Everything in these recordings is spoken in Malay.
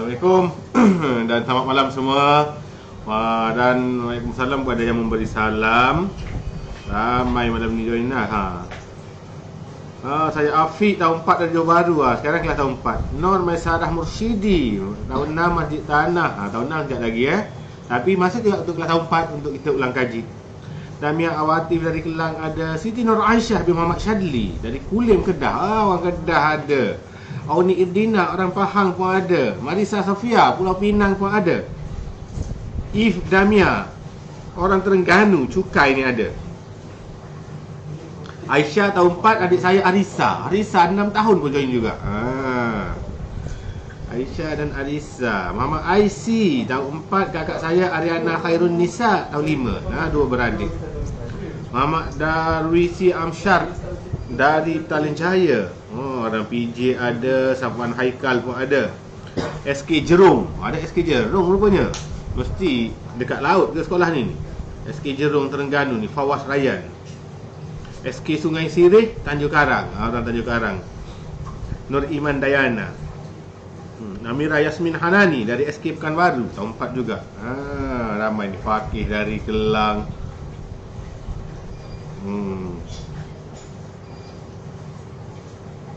Assalamualaikum dan selamat malam semua. Dan Waalaikumsalam kepada yang memberi salam. Ramai malam ni join lah. Saya Afiq tahun 4 dari Johor Bahru sekarang kelas tahun 4. Nur Maisarah Mursyidi tahun 6 Masjid Tanah. Tahun 6 sekejap lagi Tapi masih juga untuk kelas tahun 4 untuk kita ulang kaji. Damia Awatif dari Kelang ada. Siti Nur Aisyah bin Muhammad Syadli dari Kulim Kedah. Orang Kedah ada. Auni Irdina orang Pahang pun ada. Marisa Sofia Pulau Pinang pun ada. If Damia orang Terengganu Cukai ni ada. Aisyah tahun 4 adik saya Arisa. Arisa 6 tahun pun join juga. Aisyah dan Arisa. Mama IC tahun 4 kakak saya Ariana Khairun Nisa tahun 5. Dua beradik. Mama Darwisi Amsyar dari Talenjaya. Orang PJ ada, Safwan Haikal pun ada. SK Jerung, ada SK Jerung rupanya. Mesti dekat laut ke sekolah ni. SK Jerung Terengganu ni, Fawaz Rayyan. SK Sungai Sirih, Tanjung Karang, orang Tanjung Karang. Nur Iman Dayana. Amira Yasmin Hanani dari SK Pekanbaru, tahun 4 juga. Ramai ni, Fakih dari Kelang.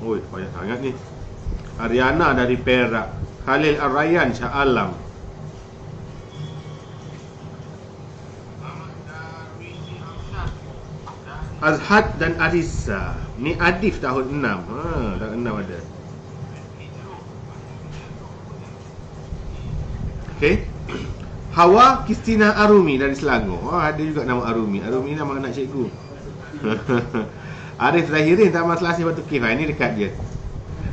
Banyak sangat ni. Ariana dari Perak. Khalil Ar-Rayyan Shah Alam. Azhad dan Arisa. Ni Adif tahun 6. Tahun 6 ada. Okey. Hawa Kristina Arumi dari Selangor. Ada juga nama Arumi. Arumi nama anak cikgu. Arif Zahirin Taman Selasih Batu Kif. Ini dekat je.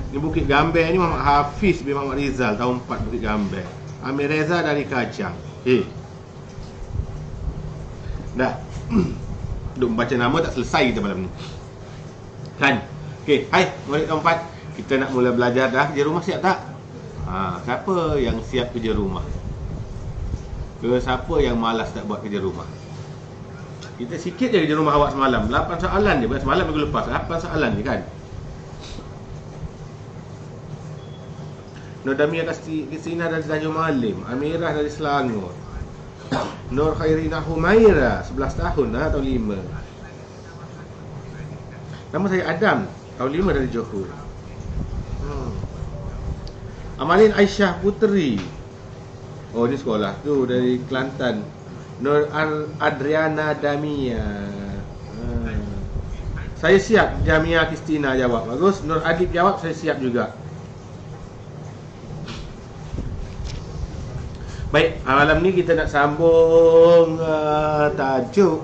Ni Bukit Gambar ni Muhammad Hafiz bin Muhammad Rizal tahun 4 Bukit Gambar. Amir Reza dari Kacang. Dah. Duk baca nama tak selesai kita malam ni. Kan? Okey, hai murid tahun 4. Kita nak mula belajar dah. Kerja rumah siap tak? Siapa yang siap kerja rumah? Siapa yang malas tak buat kerja rumah? Kita sikit je kerja rumah awak semalam. 8 soalan je. Bukan semalam, minggu lepas 8 soalan je kan. Nur Damia Kristina dari Tanjung Malim. Amirah dari Selangor. Nur Khairina Humaira 11 tahun tahun 5. Nama saya Adam, tahun 5 dari Johor. Amalin Aisyah Puteri. Ni sekolah tu dari Kelantan. Nur Adriana Damia. Saya siap. Jamia Kristina jawab. Bagus. Nur Adib jawab, saya siap juga. Baik, malam ni kita nak sambung tajuk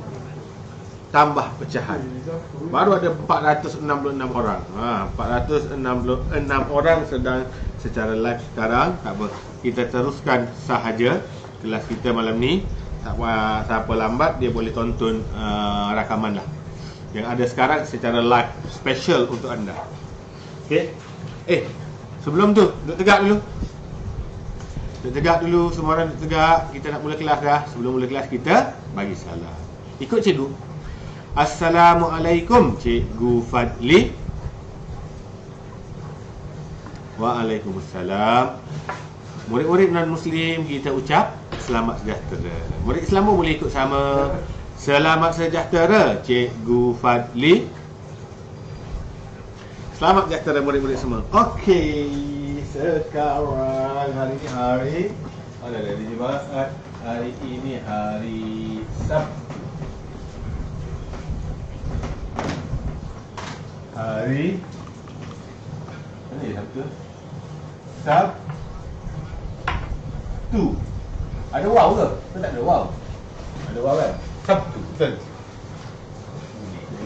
tambah pecahan. Baru ada 466 orang. 466 orang sedang secara live sekarang. Tak apa, kita teruskan sahaja kelas kita malam ni. Siapa lambat dia boleh tonton rakaman lah yang ada sekarang secara live special untuk anda. Okey. Sebelum tu duduk tegak dulu. Semua orang duduk tegak. Kita nak mula kelas dah. Sebelum mula kelas kita bagi salam. Ikut cikgu. Assalamualaikum Cikgu Fadli. Waalaikumsalam. Murid-murid non-Muslim kita ucap selamat sejahtera. Murid Islam pun boleh ikut sama. Selamat sejahtera Cikgu Fadli. Selamat sejahtera murid-murid semua. Okey, sekarang hari ni hari Jumaat. Hari ini hari Sabtu. Hari mana ya Sabtu? Sabtu. Ada wow ke? Tak ada wow. Ada wow kan? Sabtu, betul.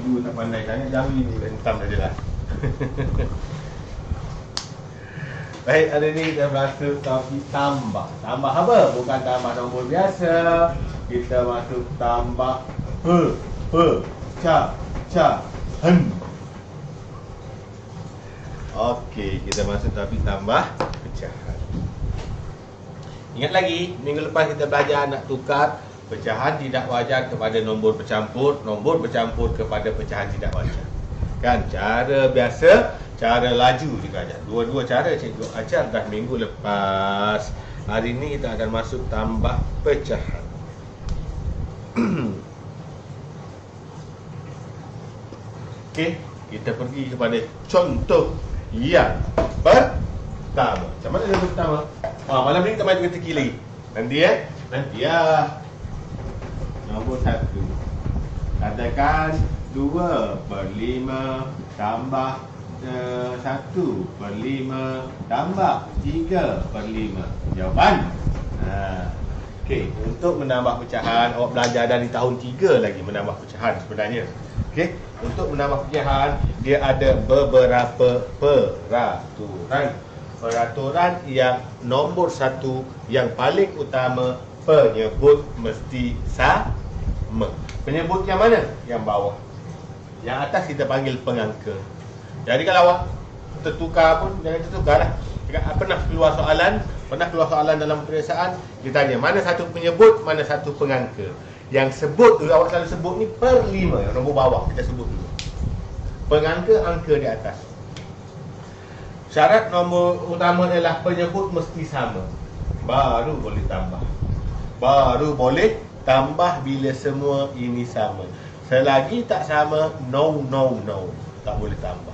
Dulu tak pandai sangat, jari ni hentam sajalah. Baik, hari ni kita masuk topik tambah. Tambah apa? Bukan tambah nombor biasa. Kita masuk tambah pecahan. Okey, kita masuk topik tambah pecahan. Ingat lagi, minggu lepas kita belajar nak tukar pecahan tidak wajar kepada nombor bercampur, nombor bercampur kepada pecahan tidak wajar. Kan cara biasa cara laju juga ajar. Dua-dua cara cikgu ajar dah minggu lepas. Hari ni kita akan masuk tambah pecahan. Okey, kita pergi kepada contoh yang pertama. Macam mana yang pertama? Malam ni kita main teka-teki lagi. Nanti ya. Nombor 1. Katakan 2/5 tambah 1/5 tambah 3/5. Jawapan. Okey, untuk menambah pecahan, awak belajar dari tahun 3 lagi menambah pecahan sebenarnya. Okey, untuk menambah pecahan dia ada beberapa peraturan. Peraturan yang nombor 1 yang paling utama, penyebut mesti sama. Penyebut yang mana? Yang bawah. Yang atas kita panggil pengangka. Jadi kalau awak tertukar pun jangan tertukarlah. Pernah keluar soalan dalam peperiksaan, ditanya mana satu penyebut, mana satu pengangka. Yang sebut dulu, awak selalu sebut ni per 5, yang nombor bawah kita sebut dulu. Pengangka angka di atas. Syarat nombor utama adalah penyebut mesti sama. Baru boleh tambah. Baru boleh tambah bila semua ini sama. Selagi tak sama, no. Tak boleh tambah.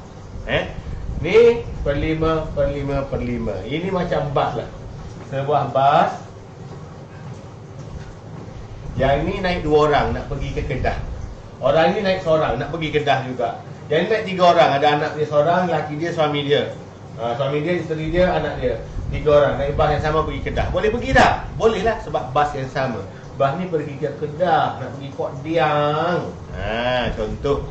Ni per 5. Ini macam bas lah. Sebuah bas. Yang ni naik 2 orang nak pergi ke Kedah. Orang ni naik seorang nak pergi Kedah juga. Yang ni naik 3 orang. Ada anak dia seorang, laki dia, suami dia. Suami dia, isteri dia, anak dia. 3 orang naik bas yang sama pergi Kedah. Boleh pergi tak? Boleh lah sebab bas yang sama. Bas ni pergi ke Kedah, nak pergi Kuat Diang. Contoh.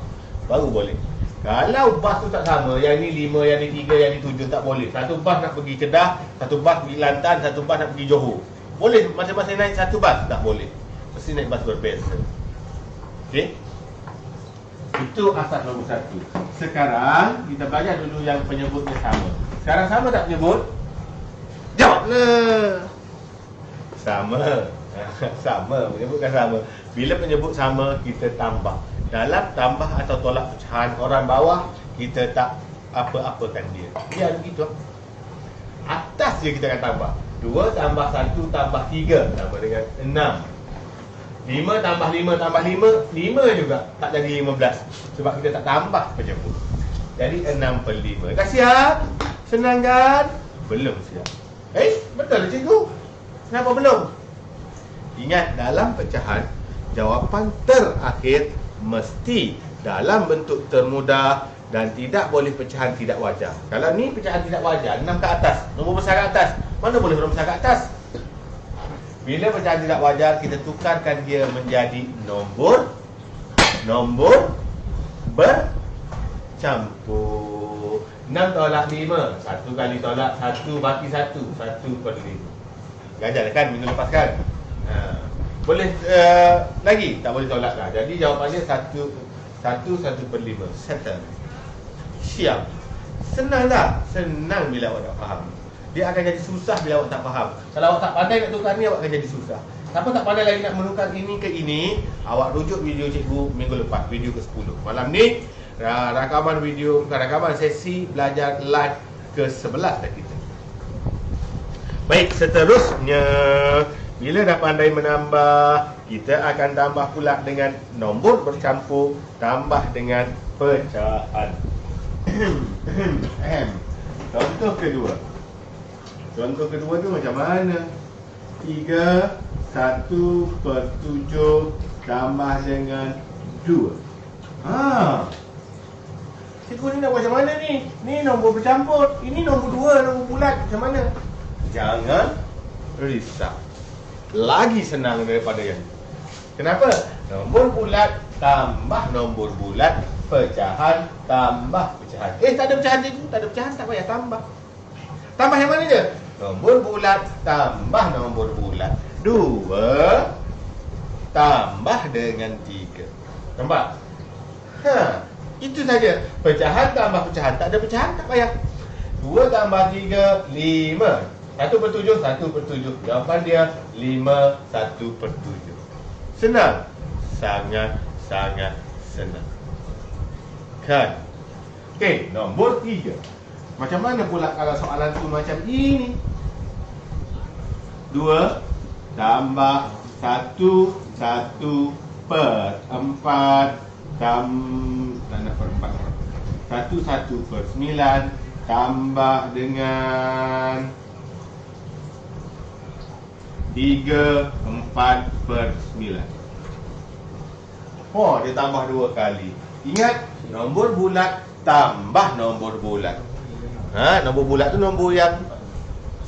Baru boleh. Kalau bas tu tak sama, yang ni 5, yang ni 3, yang ni 7, tak boleh. Satu bas nak pergi Kedah, satu bas pergi Kelantan, satu bas nak pergi Johor. Boleh masing-masing naik satu bas? Tak boleh. Mesti naik bas berbeza. Okey? Itu asas nombor 1. Sekarang kita belajar dulu yang penyebutnya sama. Sekarang sama tak penyebut? Jawablah. Sama. Sama, menyebutkan sama. Bila penyebut sama, kita tambah. Dalam tambah atau tolak pecahan orang bawah, kita tak apa-apakan dia. Biar begitu. Atas je kita akan tambah. 2 tambah 1 tambah 3 sama dengan 6. 5 tambah 5 tambah 5, 5 juga tak jadi 15. Sebab kita tak tambah penyebut. Jadi 6/5. Dah siap? Senang kan? Belum siap. Betul cikgu. Kenapa belum? Ingat, dalam pecahan, jawapan terakhir mesti dalam bentuk termudah dan tidak boleh pecahan tidak wajar. Kalau ni pecahan tidak wajar, 6 ke atas, nombor besar ke atas. Mana boleh nombor besar ke atas? Bila pecahan tidak wajar, kita tukarkan dia menjadi nombor bercampur. 6 tolak 5, 1 kali tolak 1 baki 1, 1/5. Gajar kan minggu lepas kan? Boleh lagi? Tak boleh tolak lah. Jadi jawapannya 1/5. Settle. Siap. Senang tak? Senang bila awak tak faham. Dia akan jadi susah bila awak tak faham. Kalau awak tak pandai nak tukar ni, awak akan jadi susah. Siapa tak pandai lagi nak menukar ini ke ini, awak rujuk video cikgu minggu lepas, video ke-10. Malam ni rakaman video, rakaman sesi belajar live ke-11 dah kita. Baik, seterusnya bila dah pandai menambah, kita akan tambah pula dengan nombor bercampur, tambah dengan pecahan. Contoh kedua tu macam mana? 3 1/7 tambah dengan 2. Cikgu ni nak buat macam mana ni? Ni nombor bercampur, ini nombor 2, nombor bulat. Macam mana? Jangan risau. Lagi senang daripada yang ni. Kenapa? Nombor bulat tambah nombor bulat, pecahan tambah pecahan. Tak ada pecahan cikgu, tak ada pecahan, tak payah tambah. Tambah yang mana je? Nombor bulat tambah nombor bulat. 2 tambah dengan 3. Nampak? Itu saja. Pecahan tambah pecahan. Tak ada pecahan, tak payah. 2 tambah 3, 5. 1/7, 1/7. Jawapan dia 5 1/7. Senang. Sangat senang. Kan? Okey, nombor 3. Macam mana pula kalau soalan tu macam ini? 2 tambah 1, 1 per 4 tak nak per 4, 1 per 9 tambah dengan 3, 4 per 9. Oh, dia tambah 2 kali. Ingat, nombor bulat tambah nombor bulat. Nombor bulat tu nombor yang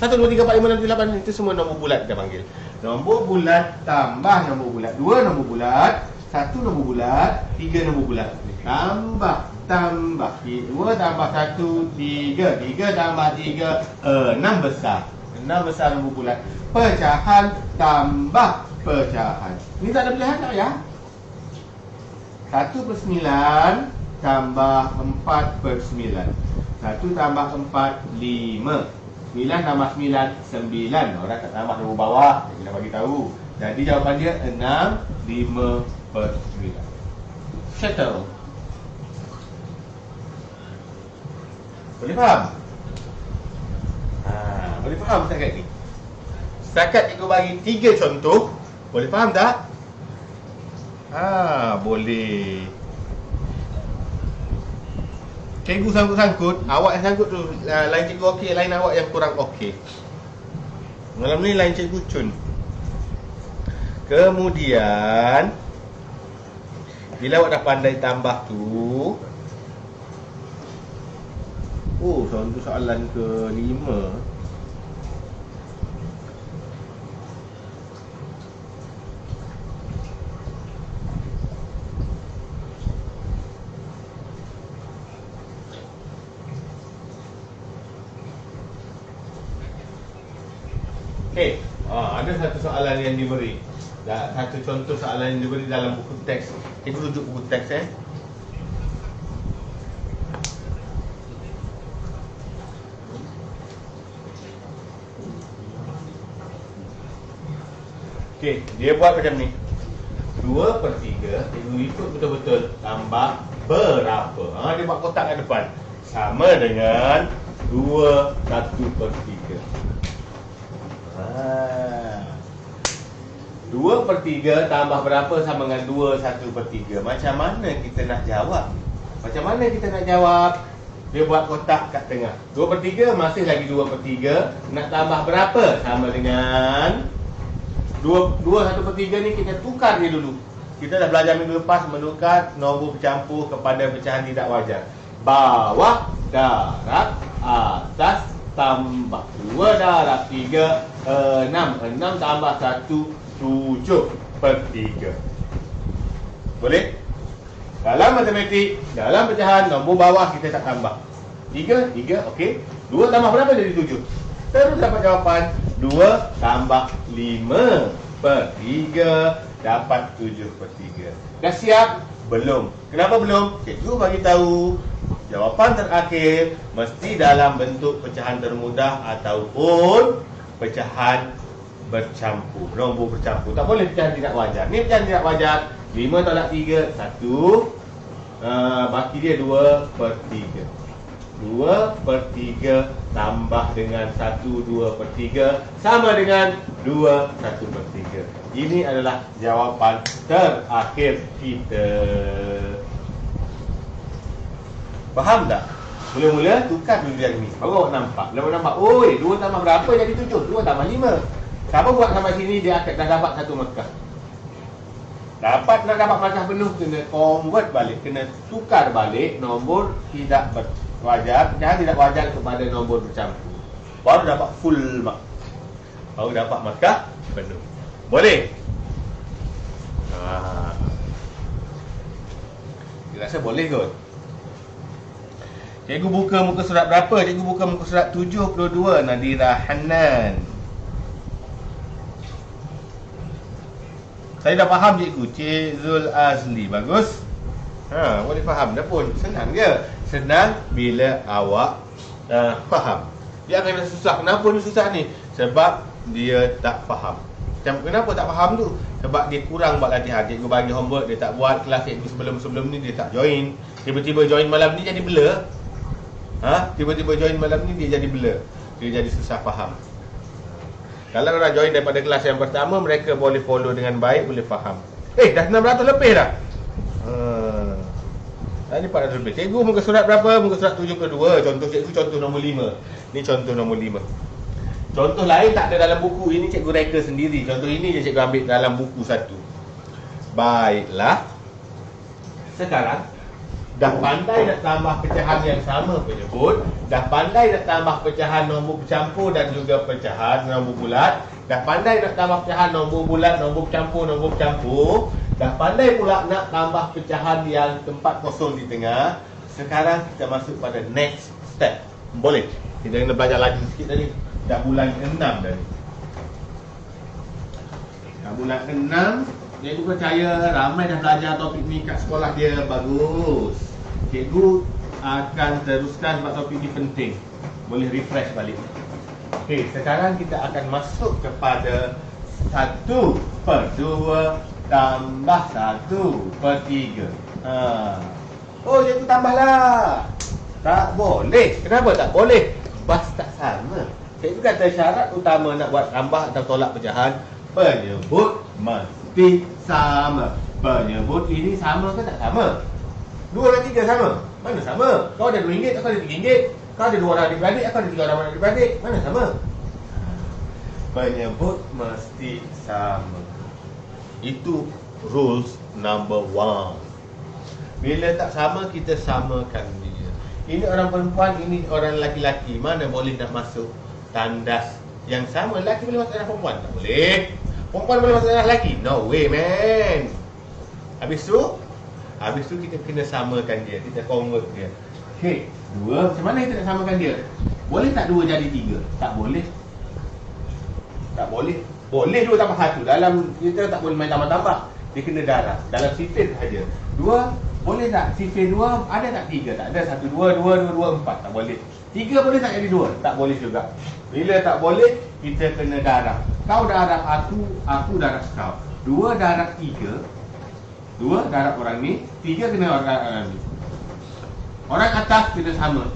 1, 2, 3, 4, 5, 6, 7, 8. Itu semua nombor bulat kita panggil. Nombor bulat tambah nombor bulat. 2 nombor bulat, 1 nombor bulat, 3 nombor bulat. Tambah 2 tambah 1, 3. 3 tambah 3, 6 besar. 6 besar nombor bulat. Pecahan tambah pecahan. Ini tak ada pilihan tak ya? 1 per 9 tambah 4 per 9. 1 tambah 4, 5. 9 tambah 9, 9. Orang tak tambah nombor bawah, kita bagi tahu. Jadi jawapan dia 6, 5 per 9. Settle. Boleh faham? Boleh faham setakat ni? Setakat cikgu bagi 3 contoh. Boleh faham tak? Boleh. Cikgu sangkut-sangkut. Awak yang sangkut tu lain cikgu okey, lain awak yang kurang okey. Malam ni lain cikgu cun. Kemudian bila awak dah pandai tambah tu, contoh soalan ke-5. Okey, ada satu soalan yang diberi. Satu contoh soalan yang diberi dalam buku teks. Cikgu rujuk buku teks Okey, dia buat macam ni. 2 per 3, cikgu ikut betul-betul tambah berapa. Dia buat kotak kat depan. Sama dengan 2, 1 per 3. 2 per 3 tambah berapa sama dengan 2, 1 per 3. Macam mana kita nak jawab? Dia buat kotak kat tengah. 2 per 3 masih lagi 2 per 3. Nak tambah berapa? Sama dengan 2, 1 per 3 ni kita tukar dia dulu. Kita dah belajar minggu lepas menukar nombor bercampur kepada pecahan tidak wajar. Bawah darab atas tambah 2 darab 3, 6. 6 tambah 1, 7 per 3. Boleh? Dalam matematik, dalam pecahan, nombor bawah kita tak tambah. 3, okey. 2 tambah berapa jadi 7? Terus dapat jawapan 2 tambah 5 per 3 dapat 7 per 3. Dah siap? Belum. Kenapa belum? Cikgu bagi tahu jawapan terakhir mesti dalam bentuk pecahan termudah ataupun pecahan bercampur, nombor bercampur. Tak boleh pecahan tidak wajar. Ni pecahan tidak wajar. 5 tolak 3, 1. Baki dia 2 per 3. 2 per 3 tambah dengan 1, 2 per 3 sama dengan 2, 1 per 3. Ini adalah jawapan terakhir kita. Faham tak? Mula-mula tukar dulu yang ni. Baru awak nampak. Bila awak nampak, 2 tambah berapa jadi 7? 2 tambah 5. Siapa buat sampai sini dia akan dah dapat 1 markah. Nak dapat markah penuh kena convert balik, kena tukar balik nombor tidak wajar, pecahan tidak wajar kepada nombor bercampur. Baru dapat full mark. Baru dapat markah penuh. Boleh? Dia rasa boleh kot. Cikgu buka muka surat berapa? Cikgu buka muka surat 72, Nadira Hanan. Saya dah faham cikgu. Cik Zul Azli. Bagus. Boleh faham dah pun. Senang je. Senang bila awak faham. Dia akan rasa susah. Kenapa dia susah ni? Sebab dia tak faham. Kenapa tak faham tu? Sebab dia kurang buat latihan. Cikgu bagi homework, dia tak buat. Kelas cikgu sebelum-sebelum ni dia tak join. Tiba-tiba join malam ni jadi blur. Tiba-tiba join malam ni dia jadi blur. Dia jadi susah faham. Kalau orang join daripada kelas yang pertama, mereka boleh follow dengan baik, boleh faham. Dah 600 lebih dah. Ni 400 lebih. Cikgu muka surat berapa? Muka surat 7 ke 2. Contoh cikgu, contoh nombor 5. Ni contoh nombor 5. Contoh lain tak ada dalam buku. Ini cikgu reka sendiri. Contoh ini je cikgu ambil dalam buku satu. Baiklah. Sekarang dah pandai nak tambah pecahan yang sama penyebut, dah pandai nak tambah pecahan nombor bercampur dan juga pecahan nombor bulat, dah pandai nak tambah pecahan nombor bulat, nombor bercampur, dah pandai pula nak tambah pecahan yang tempat kosong di tengah. Sekarang kita masuk pada next step. Boleh? Kita kena belajar lagi sikit tadi. Dah bulan 6 dah ni. Dah bulan 6. Cikgu percaya ramai dah belajar topik ni kat sekolah dia. Bagus. Cikgu akan teruskan sebab topik ni penting. Boleh refresh balik. Okey, sekarang kita akan masuk kepada 1/2 tambah 1/3. Oh, cikgu tambahlah. Tak boleh. Kenapa tak boleh? Bas tak sama. Cikgu kata syarat utama nak buat tambah atau tolak pecahan, penyebut mesti sama. Penyebut ini sama ke tak sama? 2 dan 3 sama? Mana sama? Kau ada RM2, aku ada RM3. Kau ada 2 orang adik-beradik, aku ada 3 orang adik-beradik. Mana sama? Penyebut mesti sama. Itu rules number 1. Bila tak sama, kita samakan dia. Ini orang perempuan, ini orang lelaki-lelaki. Mana boleh nak masuk tandas yang sama? Lelaki boleh masuk tandas perempuan? Tak boleh. Perempuan boleh masuk tandas lelaki? No way, man. Habis tu kita kena samakan dia. Kita convert dia. Okay, 2. Macam mana kita nak samakan dia? Boleh tak 2 jadi 3? Tak boleh. Tak boleh. Boleh 2 tambah 1. Dalam kita tak boleh main tambah-tambah. Dia kena darab. Dalam sifir sahaja. 2, boleh tak? Sifir 2, ada tak 3? Tak ada. 1, 2, 2, 2, 2, 4. Tak boleh. 3 boleh tak jadi 2? Tak boleh juga. Bila tak boleh, kita kena darab. Kau darab aku darab kau. 2 darab 3. 2 darab orang ni, 3 kena orang ni. Orang atas kena sama.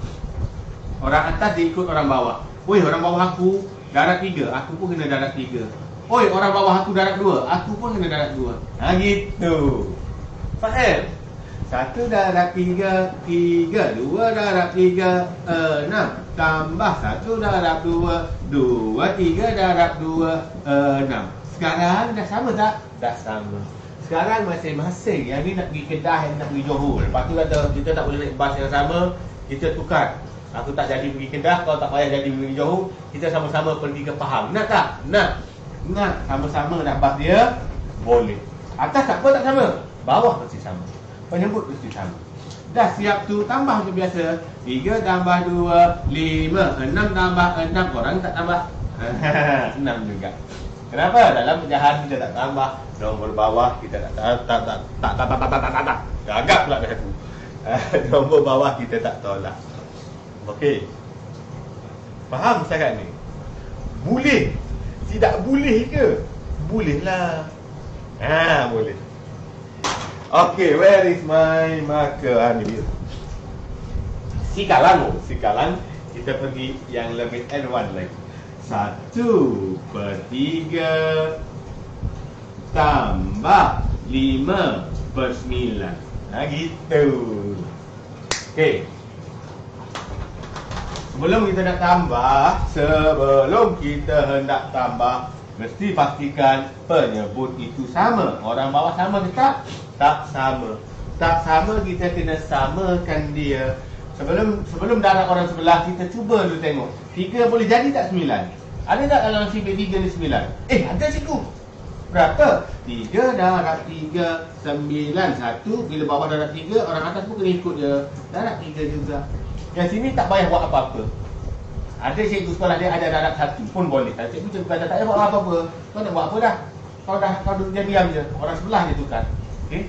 Orang atas dia ikut orang bawah. Oi, orang bawah aku darab 3, aku pun kena darab 3. Oi, orang bawah aku darab 2, aku pun kena darab 2. Gitu. Faham? 1 darab 3, 3. 2 darab 3, 6. Tambah 1 darab 2, 2. 3 darab 2, 6. Sekarang dah sama tak? Dah sama. Sekarang masing-masing yang ni nak pergi Kedah, yang nak pergi Johor. Lepas tu kata kita tak boleh naik bas yang sama, kita tukar. Aku tak jadi pergi Kedah, kau tak payah jadi pergi Johor. Kita sama-sama pergi ke Pahang. Nak tak? Nak. Sama-sama nak bas dia, boleh. Atas tak apa tak sama, bawah mesti sama. Penyebut mesti sama. Dah siap tu, tambah macam biasa. 3 tambah 2, 5. 6 tambah 6, orang tak tambah. 6 juga. Kenapa? Dalam pecahan kita tak tambah. Nombor bawah kita tak gagap pula dah aku. Nombor bawah kita tak tolak. Okey. Faham setakat ni? Boleh. Tidak boleh ke? Bolehlah. Boleh. Okey, where is my marker? Ni dia. Sikalang. Kita pergi yang lebih advance lagi. 1/3 tambah 5/9. Gitu. Okey. Sebelum kita hendak tambah, mesti pastikan penyebut itu sama. Orang bawah sama ke tak? Tak sama. Tak sama, kita kena samakan dia. Sebelum darab orang sebelah, kita cuba dulu tengok. 3 boleh jadi tak 9? Ada tak dalam sifir 3 ni 9? Ada cikgu. Berapa? 3 darab 3, 9. 1, bila bawah darab 3, orang atas pun kena ikut je. Darab 3 juga. Yang sini tak payah buat apa-apa. Ada cikgu sekolah dia ada darab 1 pun boleh. Kalau cikgu kata tak payah buat apa-apa, kau nak buat apa dah? Kau duduk diam je. Orang sebelah je tukar. Okay?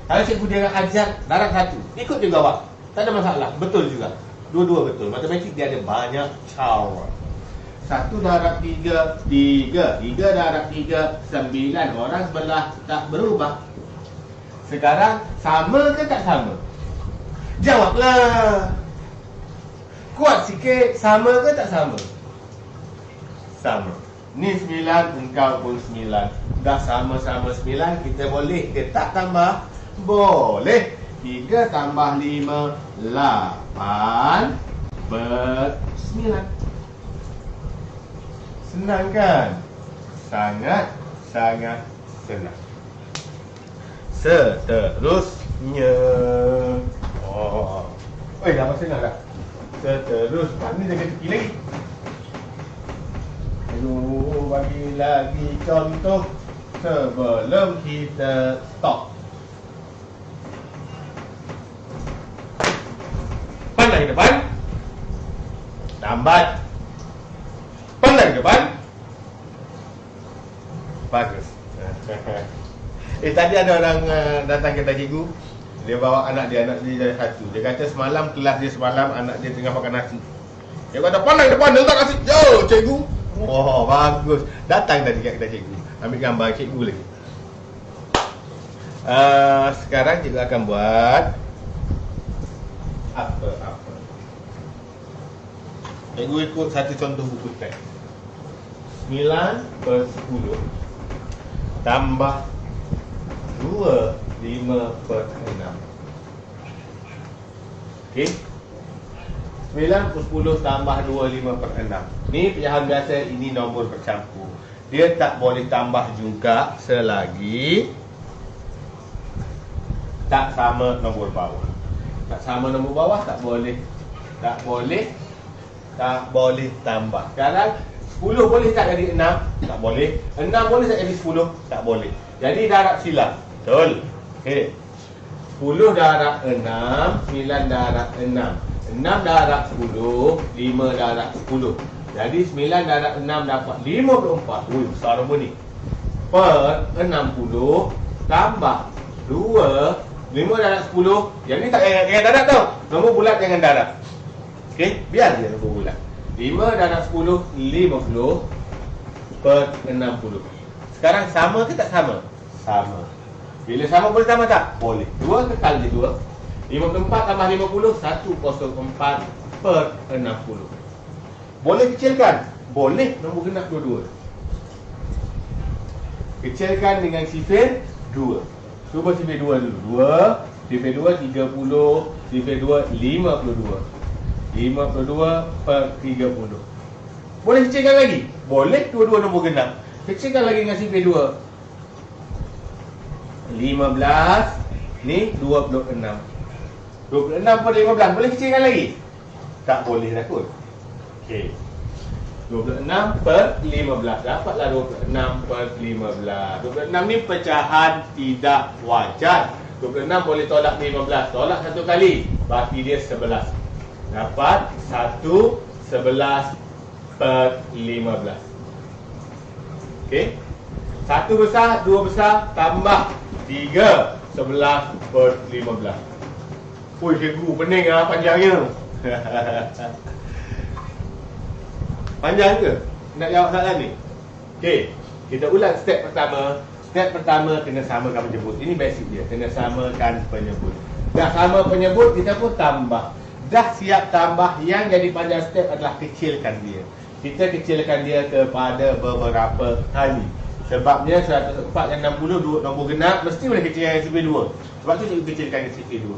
Kalau cikgu dia ajar darab 1, ikut juga awak. Tak ada masalah. Betul juga. Dua-dua betul. Matematik dia ada banyak cara. 1 darab 3, 3. 3 darab 3, 9. Orang sebelah tak berubah. Sekarang sama ke tak sama? Jawablah. Kuat sikit, sama ke tak sama? Sama. Ni 9, engkau pun 9. Dah sama-sama 9, kita boleh ke tak tambah? Boleh. 3 tambah 5, 8 ber 9. Senang kan? Sangat senang. Seterusnya. Dah masih senang tak? Seterusnya. Ni jangan tepi lagi. Bagi lagi contoh sebelum kita stop. Pandang ke depan. Lambat. Pandang ke depan. Bagus. Tadi ada orang datang kata cikgu. Dia bawa anak dia jadi satu. Dia kata semalam kelas dia semalam anak dia tengah makan nasi. Dia kata pandang depan dia letak nasi. Yo cikgu. Oh bagus. Datang tadi kat kita cikgu. Ambil gambar cikgu lagi. Sekarang cikgu akan buat apa-apa. Cikgu ikut satu contoh buku teks. 9 per 10 tambah 2, 5 per 6. Okey. 9 per 10 tambah 2, 5 per 6. Ni pecahan biasa, ini nombor bercampur. Dia tak boleh tambah juga selagi tak sama nombor bawah. Tak sama nombor bawah tak boleh. Tak boleh tambah. Sekarang 10 boleh tak jadi 6? Tak boleh. 6 boleh tak jadi 10? Tak boleh. Jadi darab silap. Betul. Okey. 10 darab 6, 9 darab 6. 6 darab 10, 5 darab 10. Jadi 9 darab 6 dapat 54. Ui, besar nombor ni. Per 60 tambah 2, 5 darab 10. Yang ni tak jangan darab tau. Nombor bulat jangan darab. Okey, biar je nombor bulat. 5 darab 10, 50 per 60. Sekarang sama ke tak sama? Sama. Bila sama boleh tambah tak? Boleh. 2 kekal je 2. 54 tambah 50, 104 per 60. Boleh kecilkan? Boleh, nombor genap dua-dua. Kecilkan dengan sifir 2. Cuba sifir 2 dulu. 2, sifir 2, 30, sifir 2, 52. 52 per 30. Boleh kecilkan lagi? Boleh, dua-dua nombor genap. Kecilkan lagi dengan sifir 2. 15, ni 26. 26 per 15, boleh kecilkan lagi? Tak boleh dah kot. Okey. 26 per 15. Dapatlah 26 per 15. 26 ni pecahan tidak wajar. 26 boleh tolak 15. Tolak satu kali, baki dia 11. Dapat 1, 11 per 15. Okey. 1 besar, 2 besar, tambah 3, 11 per 15. Ui, cikgu pening lah panjangnya. Panjang ke? Nak jawab soalan ni? Okey, kita ulang step pertama. Step pertama kena samakan penyebut. Ini basic dia, kena samakan penyebut. Dah sama penyebut, kita pun tambah. Dah siap tambah, yang jadi panjang step adalah kecilkan dia. Kita kecilkan dia kepada beberapa kali. Sebabnya 104 dan 60 dua nombor genap, mesti boleh kecilkan dengan sifir 2. Sebab tu cikgu kecilkan dengan sifir 2.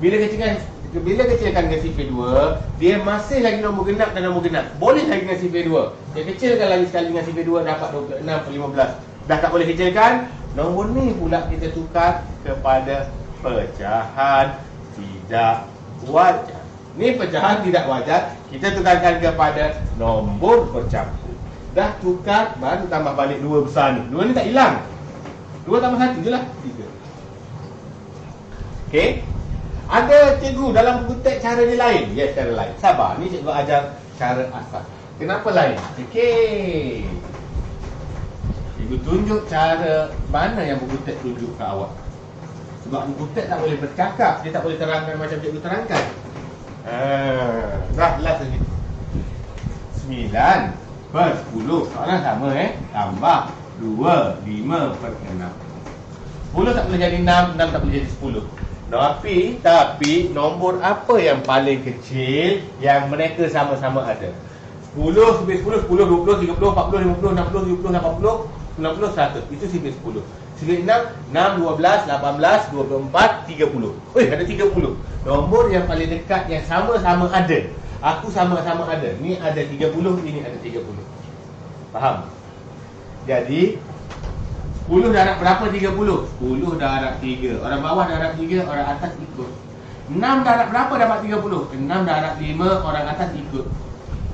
Bila kecilkan dengan sifir 2, dia masih lagi nombor genap dan nombor genap. Boleh lagi dengan sifir 2. Dia kecilkan lagi sekali dengan sifir 2, dapat 26 per 15. Dah tak boleh kecilkan, nombor ni pula kita tukar kepada pecahan tidak wajar. Ni pecahan tidak wajar, kita tukarkan kepada nombor bercampur. Dah tukar, baru tambah balik 2 besar ni. 2 ni tak hilang. 2 tambah 1 je lah, 3. Okey. Ada cikgu dalam buku teks cara dia lain. Ya, cara lain. Sabar, ni cikgu ajar cara asal. Kenapa lain? Okey. Cikgu tunjuk cara mana yang buku teks tunjuk ke awak. Sebab buku teks tak boleh bercakap, dia tak boleh terangkan macam cikgu terangkan. Dah last lagi. 9 per 10. Soalan sama tambah 2, 5 per 6. 10 tak boleh jadi 6, 6 tak boleh jadi 10. Tapi nombor apa yang paling kecil yang mereka sama-sama ada? 10, 10, 10, 20, 30, 40, 50, 60, 70, 80, 90, 100. Itu sifar 10. Sifar 6, 6, 12, 18, 24, 30. Ada 30. Nombor yang paling dekat yang sama-sama ada. Aku sama-sama ada. Ni ada 30, ini ada 30. Faham? Jadi 10 darab berapa 30? 10 darab 3. Orang bawah darab 3, orang atas ikut. 6 darab berapa dapat 30? 6 darab 5, orang atas ikut.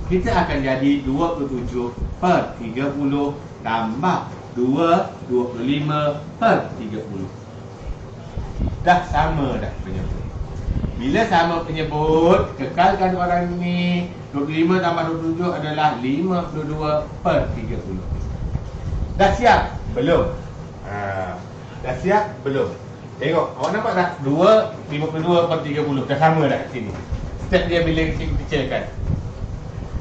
Kita akan jadi 27 per 30 tambah 2, 25 per 30. Dah sama dah penyebut. Bila sama penyebut, kekalkan orang ni. 25 tambah 27 adalah 52 per 30. Dah siap? Belum. Dah siap? Belum. Tengok, awak nampak tak? 52 per 30. Dah sama dah kat sini. Step dia bila kita kecilkan.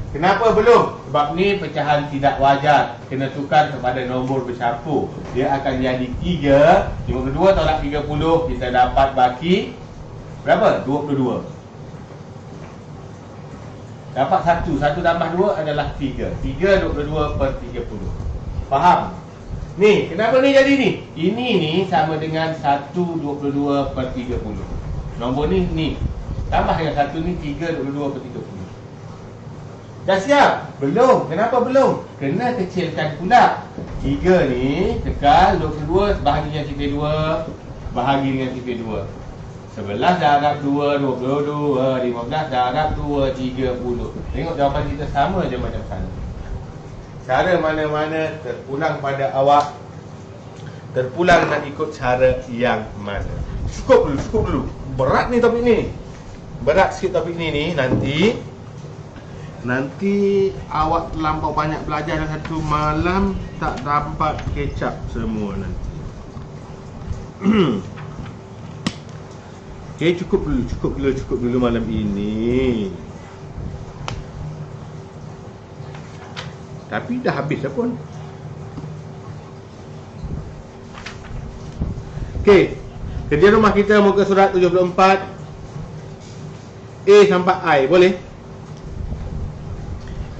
Kenapa belum? Sebab ni pecahan tidak wajar. Kena tukar kepada nombor bercampur. Dia akan jadi 3. 52 tolak 30. Kita dapat baki berapa? 22. Dapat 1. 1 tambah 2 adalah 3. 3, 22 per 30. Faham? Ni, kenapa ni jadi ni? Ini ni sama dengan 1, 22 per 30. Nombor ni. Tambah dengan 1 ni 3, 22 per 30. Dah siap? Belum. Kenapa belum? Kena kecilkan pula. 3 ni tekal 22 bahagi dengan sifar 2 bahagi dengan sifar 2. 11 darab 2, 22. 15 darab 2, 30. Tengok jawapan kita sama je macam sana. Cara mana-mana terpulang pada awak. Terpulang nak ikut cara yang mana. Cukup dulu. Berat ni topik ni. Berat sikit topik ni. Nanti awak terlampau banyak belajar dalam satu malam, tak dapat catch up semua nanti. Okay, cukup dulu malam ini. Tapi dah habis dah pun. Okay, kerja rumah kita muka surat 74 A sampai I, boleh?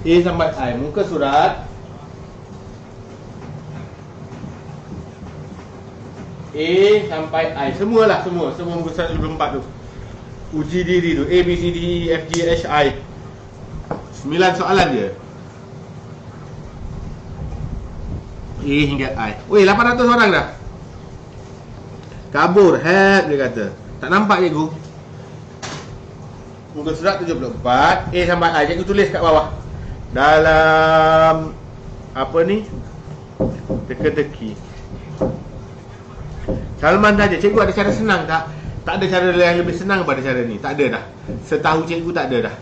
A sampai I, muka surat A sampai I, semua muka surat 74 tu. Uji diri tu, A, B, C, D, E, F, G, H, I. 9 soalan je, A hingga I. 800 orang dah. Kabur, help dia kata. Tak nampak cikgu. Muka surat 74 A sampai I, cikgu tulis kat bawah. Dalam apa ni? Teka-teki. Salman saja, cikgu ada cara senang tak? Tak ada cara yang lebih senang pada cara ni. Tak ada dah. Setahu cikgu tak ada dah.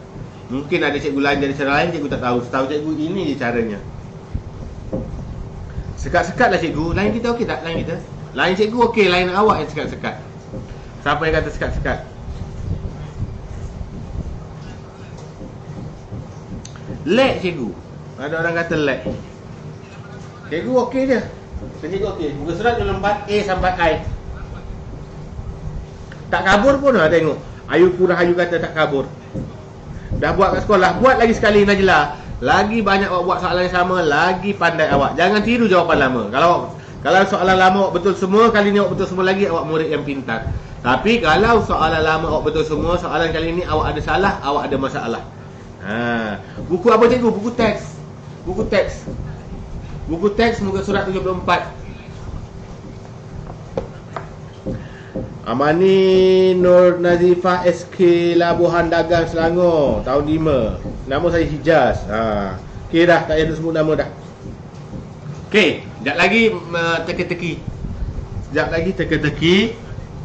Mungkin ada cikgu lain jadi cara lain, cikgu tak tahu. Setahu cikgu ini je caranya. Sekat-sekat lah cikgu. Lain kita okey tak? Lain kita? Lain cikgu okey, lain awak yang sekat-sekat. Siapa yang kata sekat-sekat? Lag cikgu. Ada orang kata lag. Cikgu okey je. Cikgu okey. Muka surat 24 A sampai I. Tak kabur pun lah tengok. Ayu Rahayu kata tak kabur. Dah buat kat sekolah. Buat lagi sekali Najla. Lagi banyak awak buat soalan yang sama, lagi pandai awak. Jangan tiru jawapan lama. Kalau soalan lama awak betul semua, kali ni awak betul semua lagi, awak murid yang pintar. Tapi kalau soalan lama awak betul semua, soalan kali ni awak ada salah, awak ada masalah. Buku apa cikgu? Buku teks. Buku teks muka surat 74. Amani Nur Nazifah SK Labuhan Dagang Selangor tahun 5. Nama saya Hijaz. Okey dah, tak payah sebut nama dah. Okey, sekejap lagi teka-teki.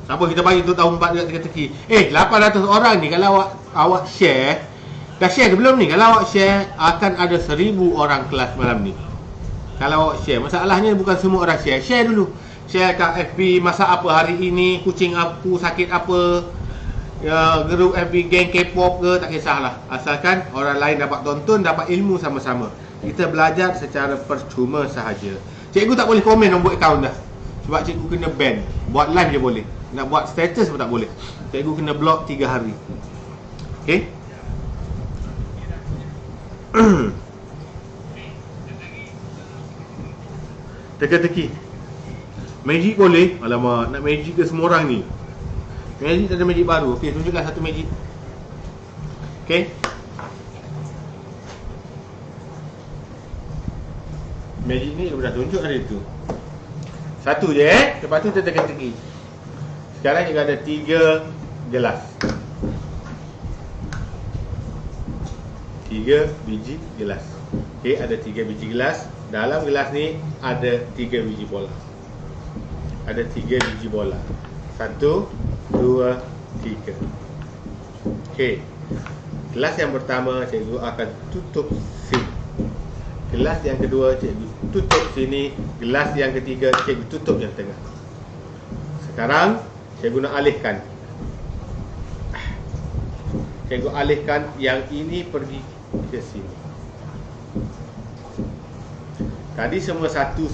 Siapa kita bagi tu tahun 4 juga teka-teki. 800 orang ni kalau awak share. Dah share ke belum ni? Kalau awak share akan ada 1000 orang kelas malam ni. Kalau awak share, masalahnya bukan semua orang share. Share dulu. Share kat FB masak apa hari ini, kucing aku sakit apa, grup FB geng K-pop ke, tak kisahlah. Asalkan orang lain dapat tonton, dapat ilmu sama-sama. Kita belajar secara percuma sahaja. Cikgu tak boleh komen nombor akaun dah. Sebab cikgu kena ban. Buat live je boleh. Nak buat status pun tak boleh. Cikgu kena block 3 hari. Okey. Teka-teki. Magic boleh. Alamak, nak magic ke semua orang ni? Magic tak ada magic baru. Okey, tunjukkan satu magic. Okey. Magic ni dah tunjuk hari tu. Satu je lepas tu kita teka-teki. Sekarang kita ada 3 gelas. 3 biji gelas. Okey, ada 3 biji gelas. Dalam gelas ni ada 3 biji bola. Ada 3 biji bola. 1, 2, 3. Okey. Gelas yang pertama cikgu akan tutup sini. Gelas yang kedua cikgu tutup sini. Gelas yang ketiga cikgu tutup yang tengah. Sekarang cikgu nak alihkan. Cikgu alihkan yang ini pergi ke sini. Tadi semua satu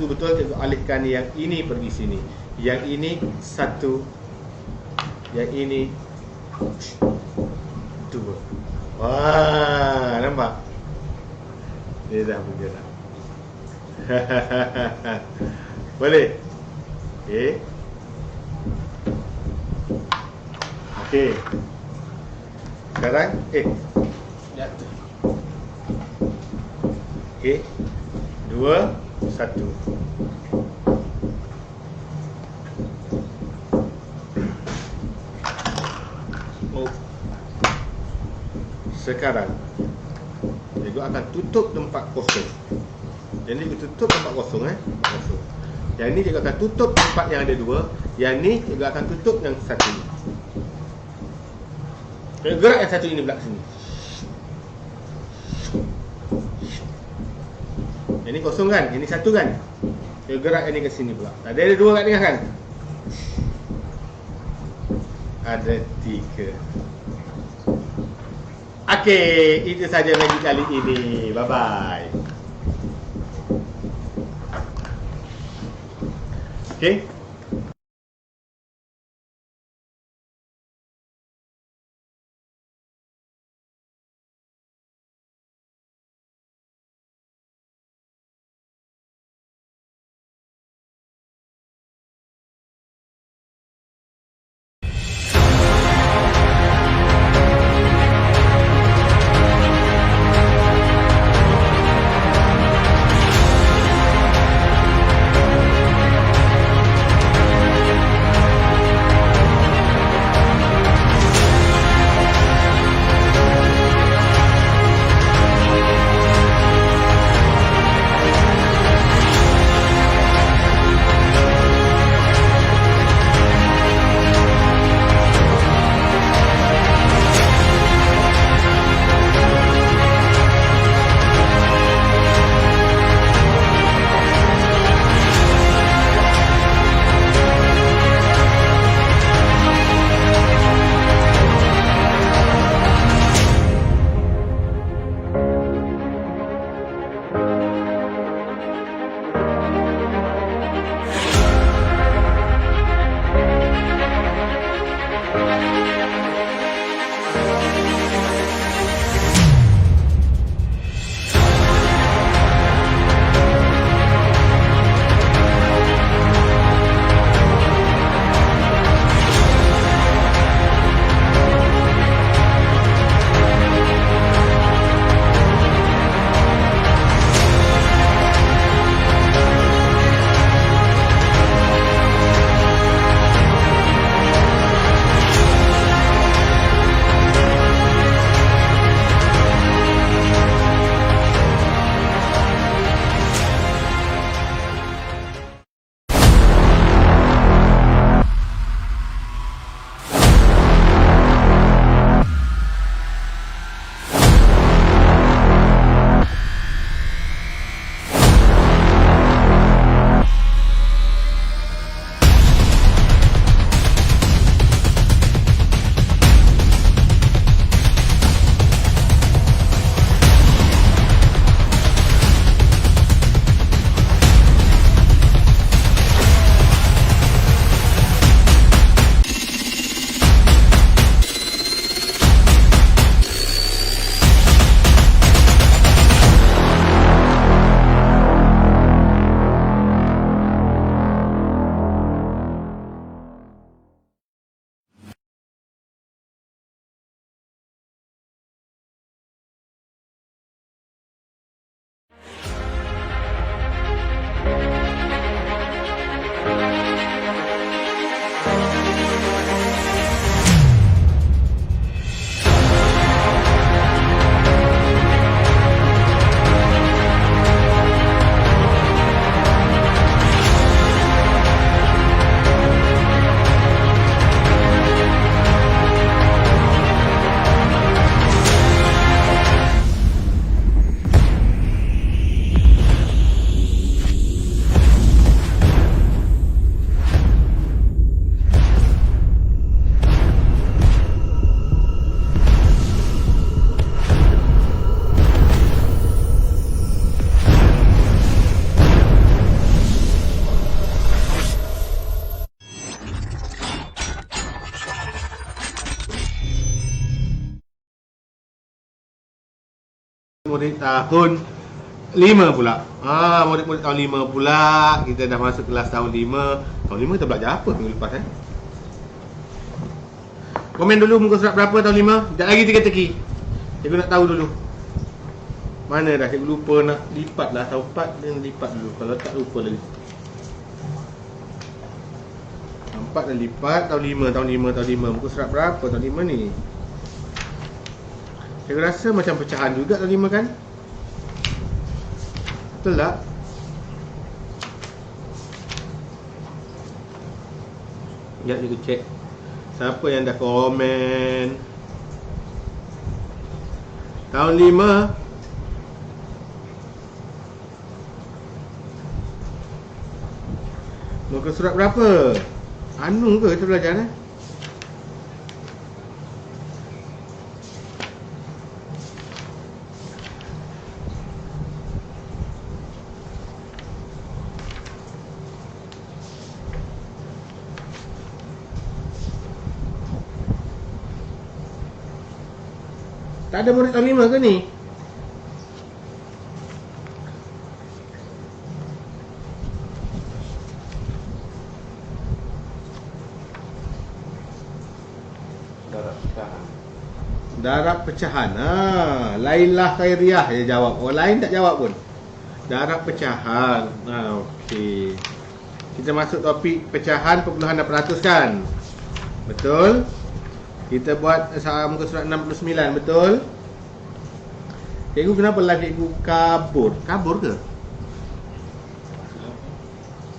betul, cikgu alihkan yang ini pergi sini. Yang ini satu. Yang ini 2. Wah, nampak? Dia dah bergerak. Boleh? Okey. Okey. Sekarang jatuh. Okey. 2, 1. Oh. Sekarang cikgu akan tutup tempat kosong. Yang ni cikgu tutup tempat kosong kosong. Yang ni cikgu akan tutup tempat yang ada 2. Yang ni cikgu akan tutup yang satu ni. Cikgu gerak yang satu ini pula sini. Yang ni kosong kan? Yang ni satu kan? Cikgu gerak yang ni ke sini pula. Ada 2 kat tengah kan? Ada 3. Okey, itu saja lagi kali ini. Bye-bye. Okey. murid-murid tahun 5 pula. Murid-murid tahun 5 pula. Kita dah masuk kelas tahun 5. Tahun 5 kita belajar apa minggu lepas Komen dulu muka surat berapa tahun 5. Sekejap lagi teka-teki. Cikgu nak tahu dulu. Mana dah, cikgu lupa nak lipat lah. Tahun 4 dia lipat dulu. Kalau tak lupa lagi. Tahun 4 dah lipat. Tahun 5. Muka surat berapa tahun 5 ni? Cikgu rasa macam pecahan juga tahun 5 kan? Betul tak? Sekejap cikgu cek. Siapa yang dah komen? Tahun 5. Muka surat berapa? Anu ke kita belajar Tak ada murid tahun 5 ke ni? Darab pecahan. Lailah Khairiah dia jawab. Orang lain tak jawab pun. Darab pecahan. Okey. Kita masuk topik pecahan perpuluhan dan peratus kan? Betul? Kita buat muka surat 69, betul? Cikgu kenapa live cikgu kabur? Kabur ke?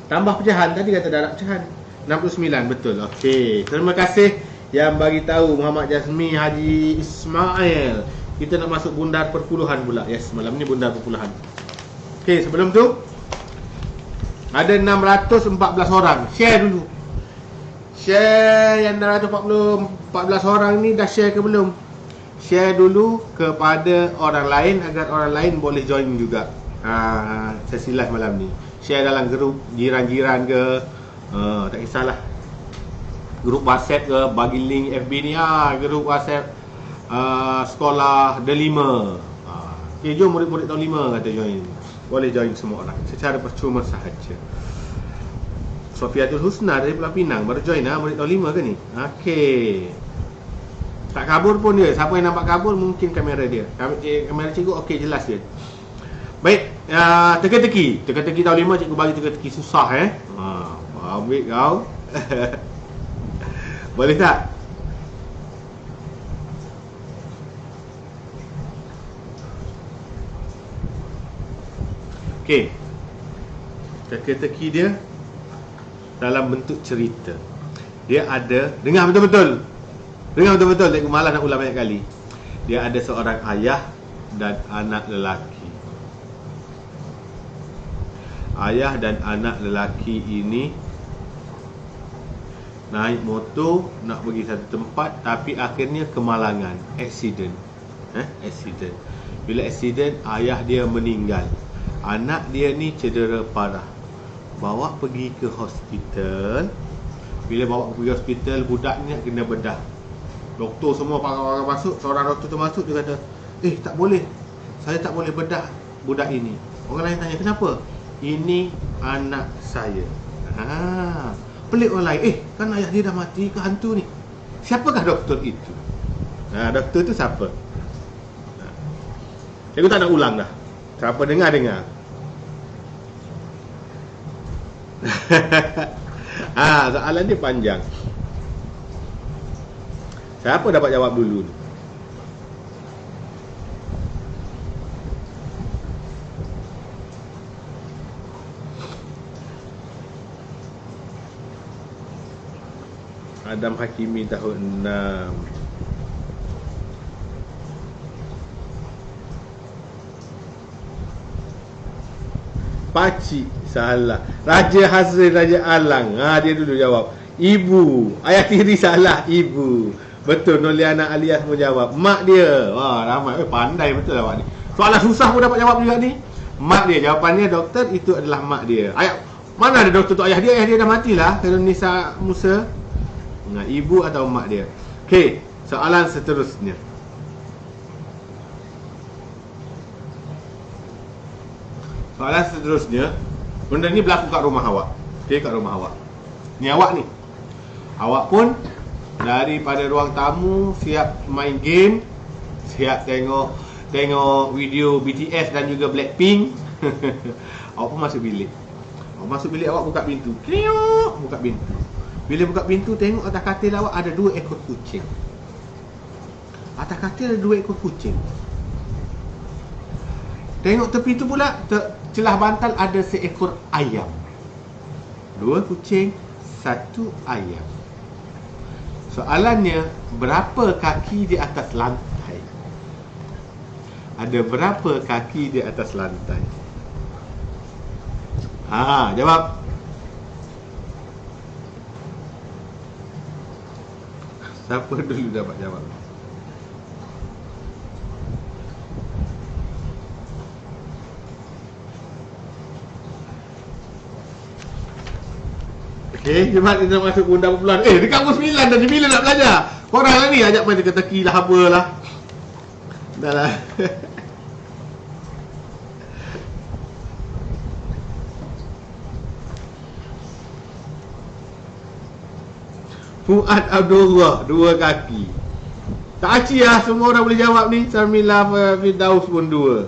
Tambah pecahan, tadi kata darab pecahan 69, betul. Okey, terima kasih yang bagi tahu Muhammad Jasmi Haji Ismail. Kita nak masuk bundar perpuluhan pula. Yes, malam ni bundar perpuluhan. Okey, sebelum tu ada 614 orang. Share dulu. Share yang 614 orang ni dah share ke belum? Share dulu kepada orang lain agar orang lain boleh join juga sesi live malam ni. Share dalam grup jiran-jiran ke, tak kisahlah. Grup WhatsApp ke, bagi link FB ni grup WhatsApp sekolah Delima. Okay, jom murid-murid tahun 5 kata join. Boleh join semua orang secara percuma sahaja. Sofiatul Husna dari Pulau Pinang baru join murid tahun 5 ke ni? Okey. Tak kabur pun dia. Siapa yang nampak kabur mungkin kamera dia. Kamera cikgu okey, jelas dia. Baik, teka-teki. Teka-teki tahun 5 cikgu bagi teka-teki susah ambil kau. Boleh tak? Okey. Teka-teki dia dalam bentuk cerita. Dia ada, dengar betul-betul. Dengar betul-betul, cikgu malas nak ulang banyak kali. Dia ada seorang ayah dan anak lelaki. Ayah dan anak lelaki ini naik motor nak pergi satu tempat, tapi akhirnya kemalangan, accident. Accident. Bila accident, ayah dia meninggal. Anak dia ni cedera parah. Bawa pergi ke hospital. Bila bawa pergi hospital, budak ni nak kena bedah. Doktor semua pakar-pakar masuk. Seorang doktor tu masuk, dia kata, tak boleh, saya tak boleh bedah budak ini. Orang lain tanya, kenapa? Ini anak saya. Pelik orang lain, kan ayah dia dah mati ke hantu ni? Siapakah doktor itu? Doktor tu siapa? Cikgu tak nak ulang dah. Siapa dengar-dengar. Soalan dia panjang. Siapa dapat jawab dulu ni? Adam Hakimi tahun 6. Pakcik salah. Raja Hazrin Raja Alang. Dia dulu jawab. Ibu. Ayah tiri salah. Ibu. Betul, Noliana Alias pun jawab. Mak dia. Ramai. Pandai betul awak ni. Soalan susah pun dapat jawab juga ni. Mak dia. Jawapannya doktor itu adalah mak dia. Mana ada doktor tu ayah dia? Ayah dia dah matilah. Kalau Nisa Musa. Ibu atau mak dia. Okey, soalan seterusnya. Soalan seterusnya, benda ni berlaku kat rumah awak. Okey, kat rumah awak. Ni awak ni. Awak pun daripada ruang tamu siap main game, siap tengok video BTS dan juga Blackpink. Awak pun masuk bilik. Awak masuk bilik, awak buka pintu. Kriuk, buka pintu. Bila buka pintu, tengok atas katil awak ada 2 ekor kucing. Atas katil ada 2 ekor kucing. Tengok tepi tu pula, celah bantal ada seekor ayam. 2 kucing, 1 ayam. Soalannya, berapa kaki di atas lantai? Ada berapa kaki di atas lantai? Jawab. Siapa dulu dapat jawab? Okey, jemaah kita masuk bunda perpuluhan. Dekat pukul 9 dah, bila nak belajar? Korang lah ni ajak main teka-teki lah, apalah. Dah lah. Fuad Abdullah, 2 kaki. Tak aci lah, semua orang boleh jawab ni. Sarmila Firdaus pun 2.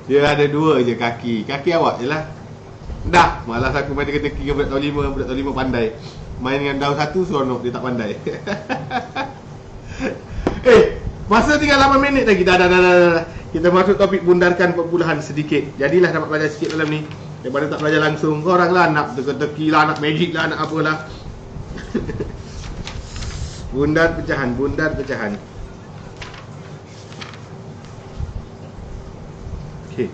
Dia ada 2 je kaki. Kaki awak je lah. Dah, malas aku main teka-teki dengan budak tahun 5. Budak tahun 5 pandai. Main dengan daun 1 seronok, dia tak pandai. Masa tinggal 8 minit lagi. Dah. Kita masuk topik bundarkan perpuluhan sedikit. Jadilah dapat belajar sikit malam ni. Daripada tak belajar langsung. Korang lah nak teka-teki lah, nak magic lah, nak apalah. Bundar pecahan. Okey.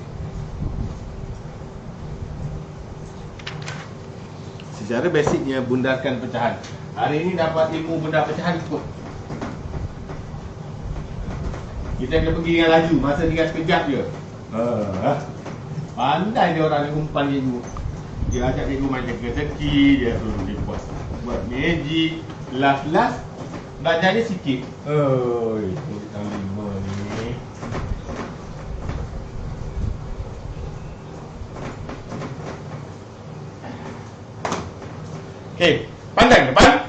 Secara basicnya bundarkan pecahan. Hari ini dapat ilmu bundar pecahan kot. Kita kena pergi dengan laju, masa tinggal sekejap je. Pandai dia orang ni umpan cikgu. Dia ajak cikgu main teka-teki, dia suruh dia buat magic. Last belajar dia sikit. Murid tahun 5 ni. Okey, pandang depan.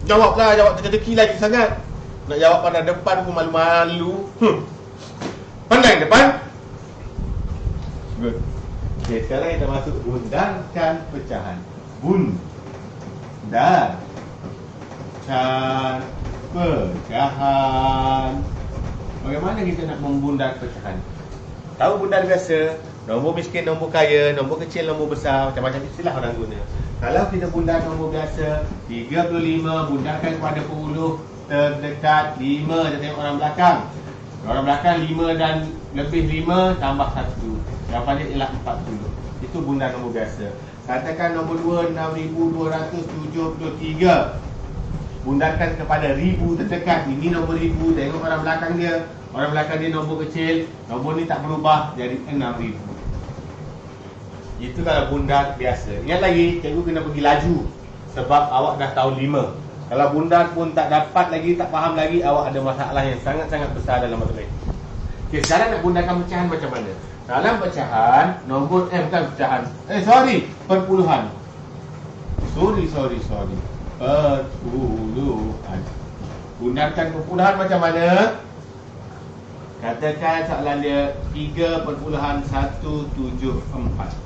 Jawablah, jawab teka-teki lagi sangat. Nak jawab pandang depan pun malu-malu. Pandang depan. Good. Okey, sekarang kita masuk bundarkan pecahan. Bundarkan pecahan. Bagaimana kita nak membundar pecahan? Tahu bundar biasa, nombor miskin, nombor kaya, nombor kecil, nombor besar, macam-macam istilah orang guna. Kalau kita bundar nombor biasa, 35 bundarkan kepada penghulu terdekat 5. Kita tengok orang belakang. Orang belakang 5 dan lebih 5 tambah 1. Jawapan dia ialah 40. Itu bundar nombor biasa. Katakan nombor 2, 6273. Bundarkan kepada 1000 terdekat. Ini nombor 1000. Tengok orang belakang dia. Orang belakang dia nombor kecil. Nombor ni tak berubah, jadi 6000. Itu kalau bundar biasa. Ingat lagi, cikgu kena pergi laju. Sebab awak dah tahun 5. Kalau bundar pun tak dapat lagi, tak faham lagi, awak ada masalah yang sangat-sangat besar dalam matematik. Okey, sekarang nak bundarkan pecahan macam mana? Dalam pecahan, nombor bukan pecahan. Perpuluhan. Sorry. Perpuluhan. Bundarkan perpuluhan macam mana? Katakan soalan dia 3.174.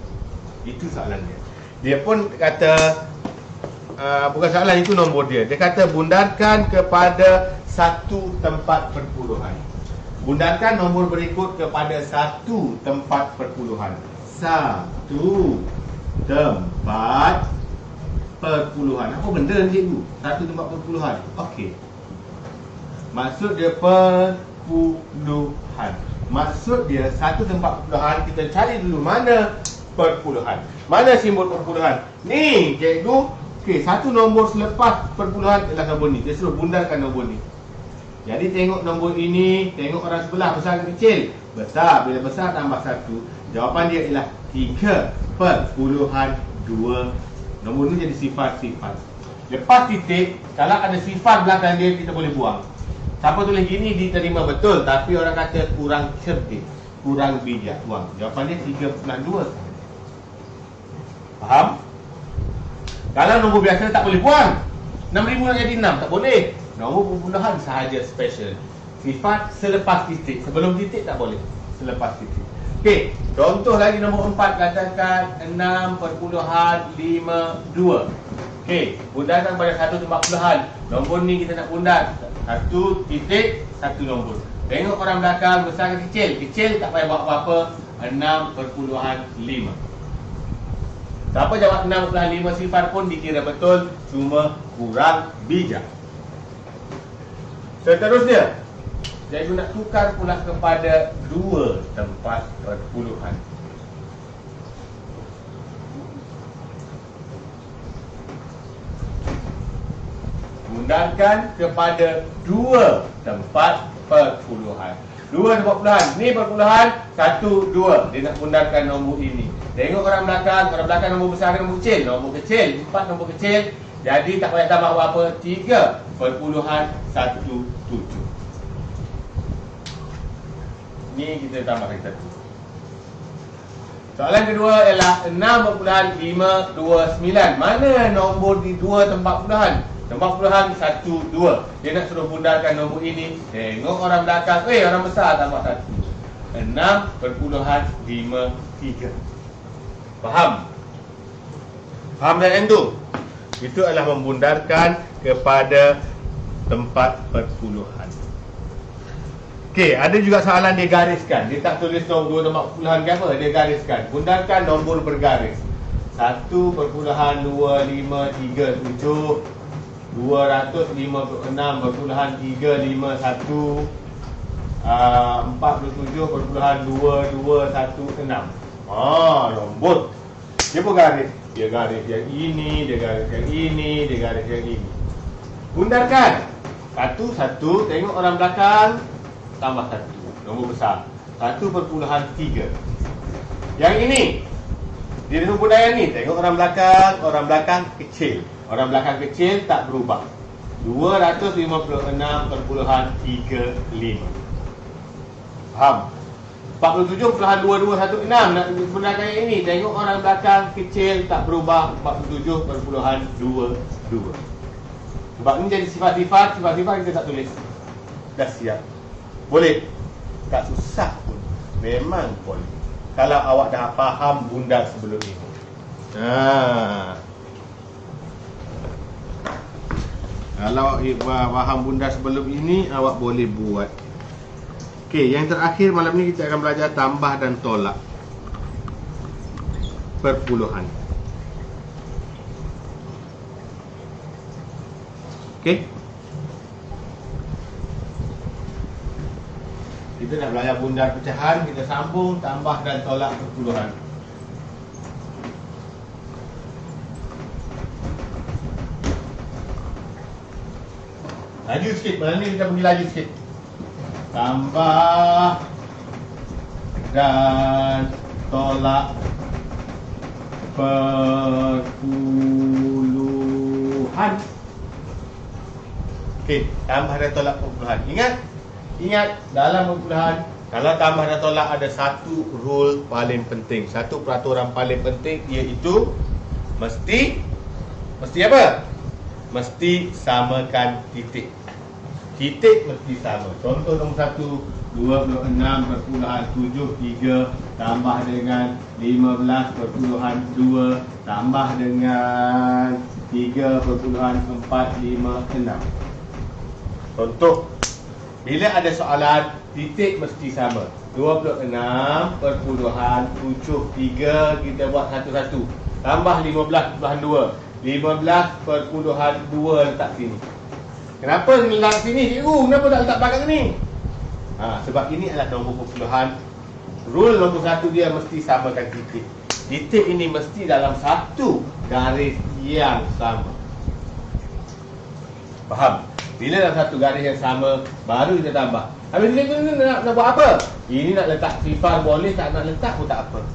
Itu soalan dia. Dia pun kata bukan soalan, itu nombor dia. Dia kata bundarkan kepada satu tempat perpuluhan. Bundarkan nombor berikut kepada satu tempat perpuluhan. Satu tempat perpuluhan. Apa benda ni cikgu? Satu tempat perpuluhan. Okey. Maksud dia perpuluhan. Maksud dia satu tempat perpuluhan. Kita cari dulu mana perpuluhan. Mana simbol perpuluhan? Ni cikgu. Okey, satu nombor selepas perpuluhan ialah nombor ni. Dia suruh bundarkan nombor ni. Jadi tengok nombor ini, tengok orang sebelah, besar ke kecil? Besar. Bila besar tambah 1. Jawapan dia ialah 3.2. Nombor ni jadi sifar-sifar. Lepas titik, kalau ada sifar belakang dia, kita boleh buang. Siapa tulis gini diterima betul, tapi orang kata kurang cerdik. kurang bijak. Buang. Jawapan dia 3/2. Faham? Kalau nombor biasa tak boleh buang. 6,000 nak jadi 6, tak boleh. Nombor perpuluhan sahaja special. Sifat selepas titik. Sebelum titik tak boleh. Selepas titik. Okey, contoh lagi nombor 4, katakan 6.52. Okey, bundarkan pada satu tempat puluhan. Nombor ni kita nak bundar. Satu titik, satu nombor. Tengok orang belakang, besar ke kecil? Kecil tak payah buat apa-apa. 6.5. Siapa jawab 6.5 sifar pun dikira betul, cuma kurang bijak. Seterusnya, cikgu nak tukar pula kepada 2 tempat perpuluhan. Bundarkan kepada 2 tempat perpuluhan. 2 tempat perpuluhan. Ni perpuluhan 1, 2. Dia nak bundarkan nombor ini. Tengok orang belakang nombor besar dan nombor kecil. Nombor kecil, 4 nombor kecil. Jadi tak payah tambah apa-apa, 3.17. Ni kita tambahkan satu. Soalan kedua ialah 6.529. Mana nombor di 2 tempat puluhan? Tempat puluhan 1, 2. Dia nak suruh bundarkan nombor ini. Tengok orang belakang, orang besar tambah 1. 6.53. Faham? Faham dan endu? Itu adalah membundarkan kepada tempat perpuluhan. Okey, ada juga soalan dia gariskan. Dia tak tulis nombor 2 tempat perpuluhan ke apa, dia gariskan. Bundarkan nombor bergaris. 1.2537 256.351 47.2216. Nombor. Dia pun garis. Dia garis yang ini, dia garis yang ini, dia garis yang ini. Bundarkan. Satu-satu, tengok orang belakang, tambah 1. Nombor besar. 1.3. Yang ini, dia suruh bundar yang ni. Tengok orang belakang kecil. Orang belakang kecil tak berubah. 256.35. Faham? 47.2216 nak bundarkan yang ini. Tengok orang belakang kecil tak berubah. 47.22. Sebab ni jadi sifat-sifat kita tak tulis. Dah siap. Boleh? Tak susah pun. Memang boleh. Kalau awak dah faham bundar sebelum ini. Kalau awak faham bundar sebelum ini, awak boleh buat. Okey, yang terakhir malam ni kita akan belajar tambah dan tolak perpuluhan. Okey. Kita nak belajar bundar pecahan, kita sambung tambah dan tolak perpuluhan. Laju sikit, malam ni kita pergi laju sikit. Tambah dan tolak perpuluhan. Okey, tambah dan tolak perpuluhan. Ingat dalam perpuluhan, kalau tambah dan tolak ada satu rule paling penting, satu peraturan paling penting, iaitu mesti apa? Mesti samakan titik. Titik mesti sama. Contoh nombor 1, 26.73 tambah dengan 15.2 tambah dengan 3.456. Contoh, bila ada soalan, titik mesti sama. 26.73 kita buat satu-satu. Tambah 15.2. 15.2 letak sini. Kenapa letak sini, cikgu? Kenapa tak letak belakang ni? Sebab ini adalah nombor perpuluhan. Rule nombor 1 dia mesti samakan titik. Titik ini mesti dalam satu garis yang sama. Faham? Bila dalam satu garis yang sama, baru kita tambah. Habis ni nak buat apa? Ini nak letak sifar boleh, tak nak letak pun tak apa.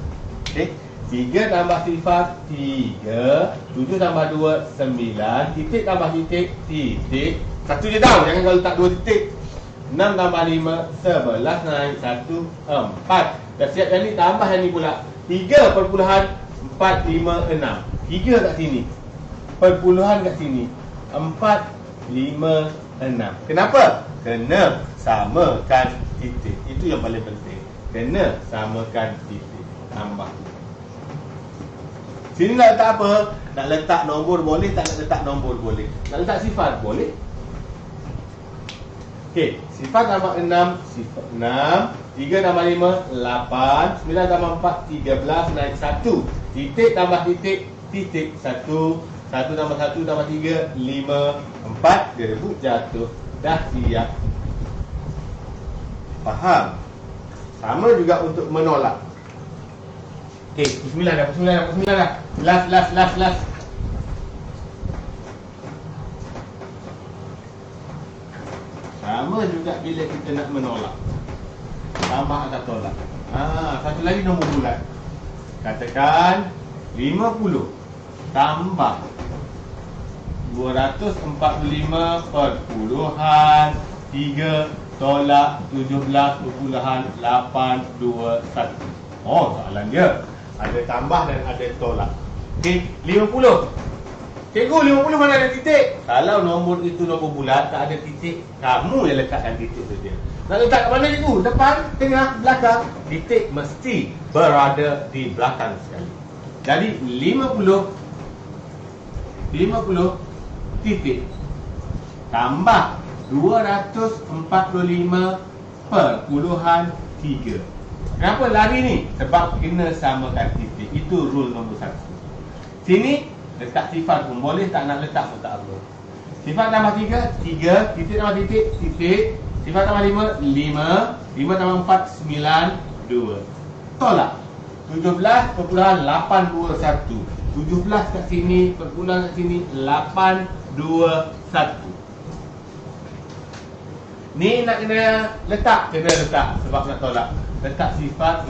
Okey? 3 tambah sifar 3, 7 tambah 2 9, titik tambah titik, titik. Satu je tau, jangan kau letak 2 titik. 6 tambah 5, 11 naik 1, 4. Dah siap yang ni, tambah yang ni pula 3.456. 3 kat sini, perpuluhan kat sini, 456. Kenapa? Kena samakan titik. Itu yang paling penting. Kena samakan titik. Tambah. Sini nak letak apa? Nak letak nombor boleh, tak nak letak nombor boleh. Nak letak sifar boleh. Okey, sifar tambah 6, sifar 6, 3 tambah 5, 8, 9 tambah 4, 13, naik 1. Titik tambah titik, titik 1, 1 tambah 1 tambah 3, 5, 4, dia rebut jatuh. Dah siap. Faham? Sama juga untuk menolak. Okey, pukul 9 dah, pukul 9 dah, pukul 9 dah. Last. Sama juga bila kita nak menolak. Tambah atau tolak. Satu lagi nombor bulat. Katakan 50 tambah 245 perpuluhan 3 tolak 17.821. Oh, soalan dia ada tambah dan ada tolak. Okey, 50. Cikgu, 50 mana ada titik? Kalau nombor itu nombor bulat, tak ada titik, kamu yang letakkan titik saja. Nak letak kat mana cikgu? Depan, tengah, belakang? Titik mesti berada di belakang sekali. Jadi 50 titik tambah 245.3. Kenapa lari ni? Sebab kena samakan titik. Itu rule nombor 1. Sini letak sifar pun boleh, tak nak letak pun tak apa. Sifar tambah 3, 3, titik tambah titik, titik. Sifar tambah 5, 5, 5 tambah 4, 9, 2. Tolak 17.821. 17 kat sini, perpuluhan kat sini, 821. Ni nak kena letak, sebab nak tolak. Letak sifar.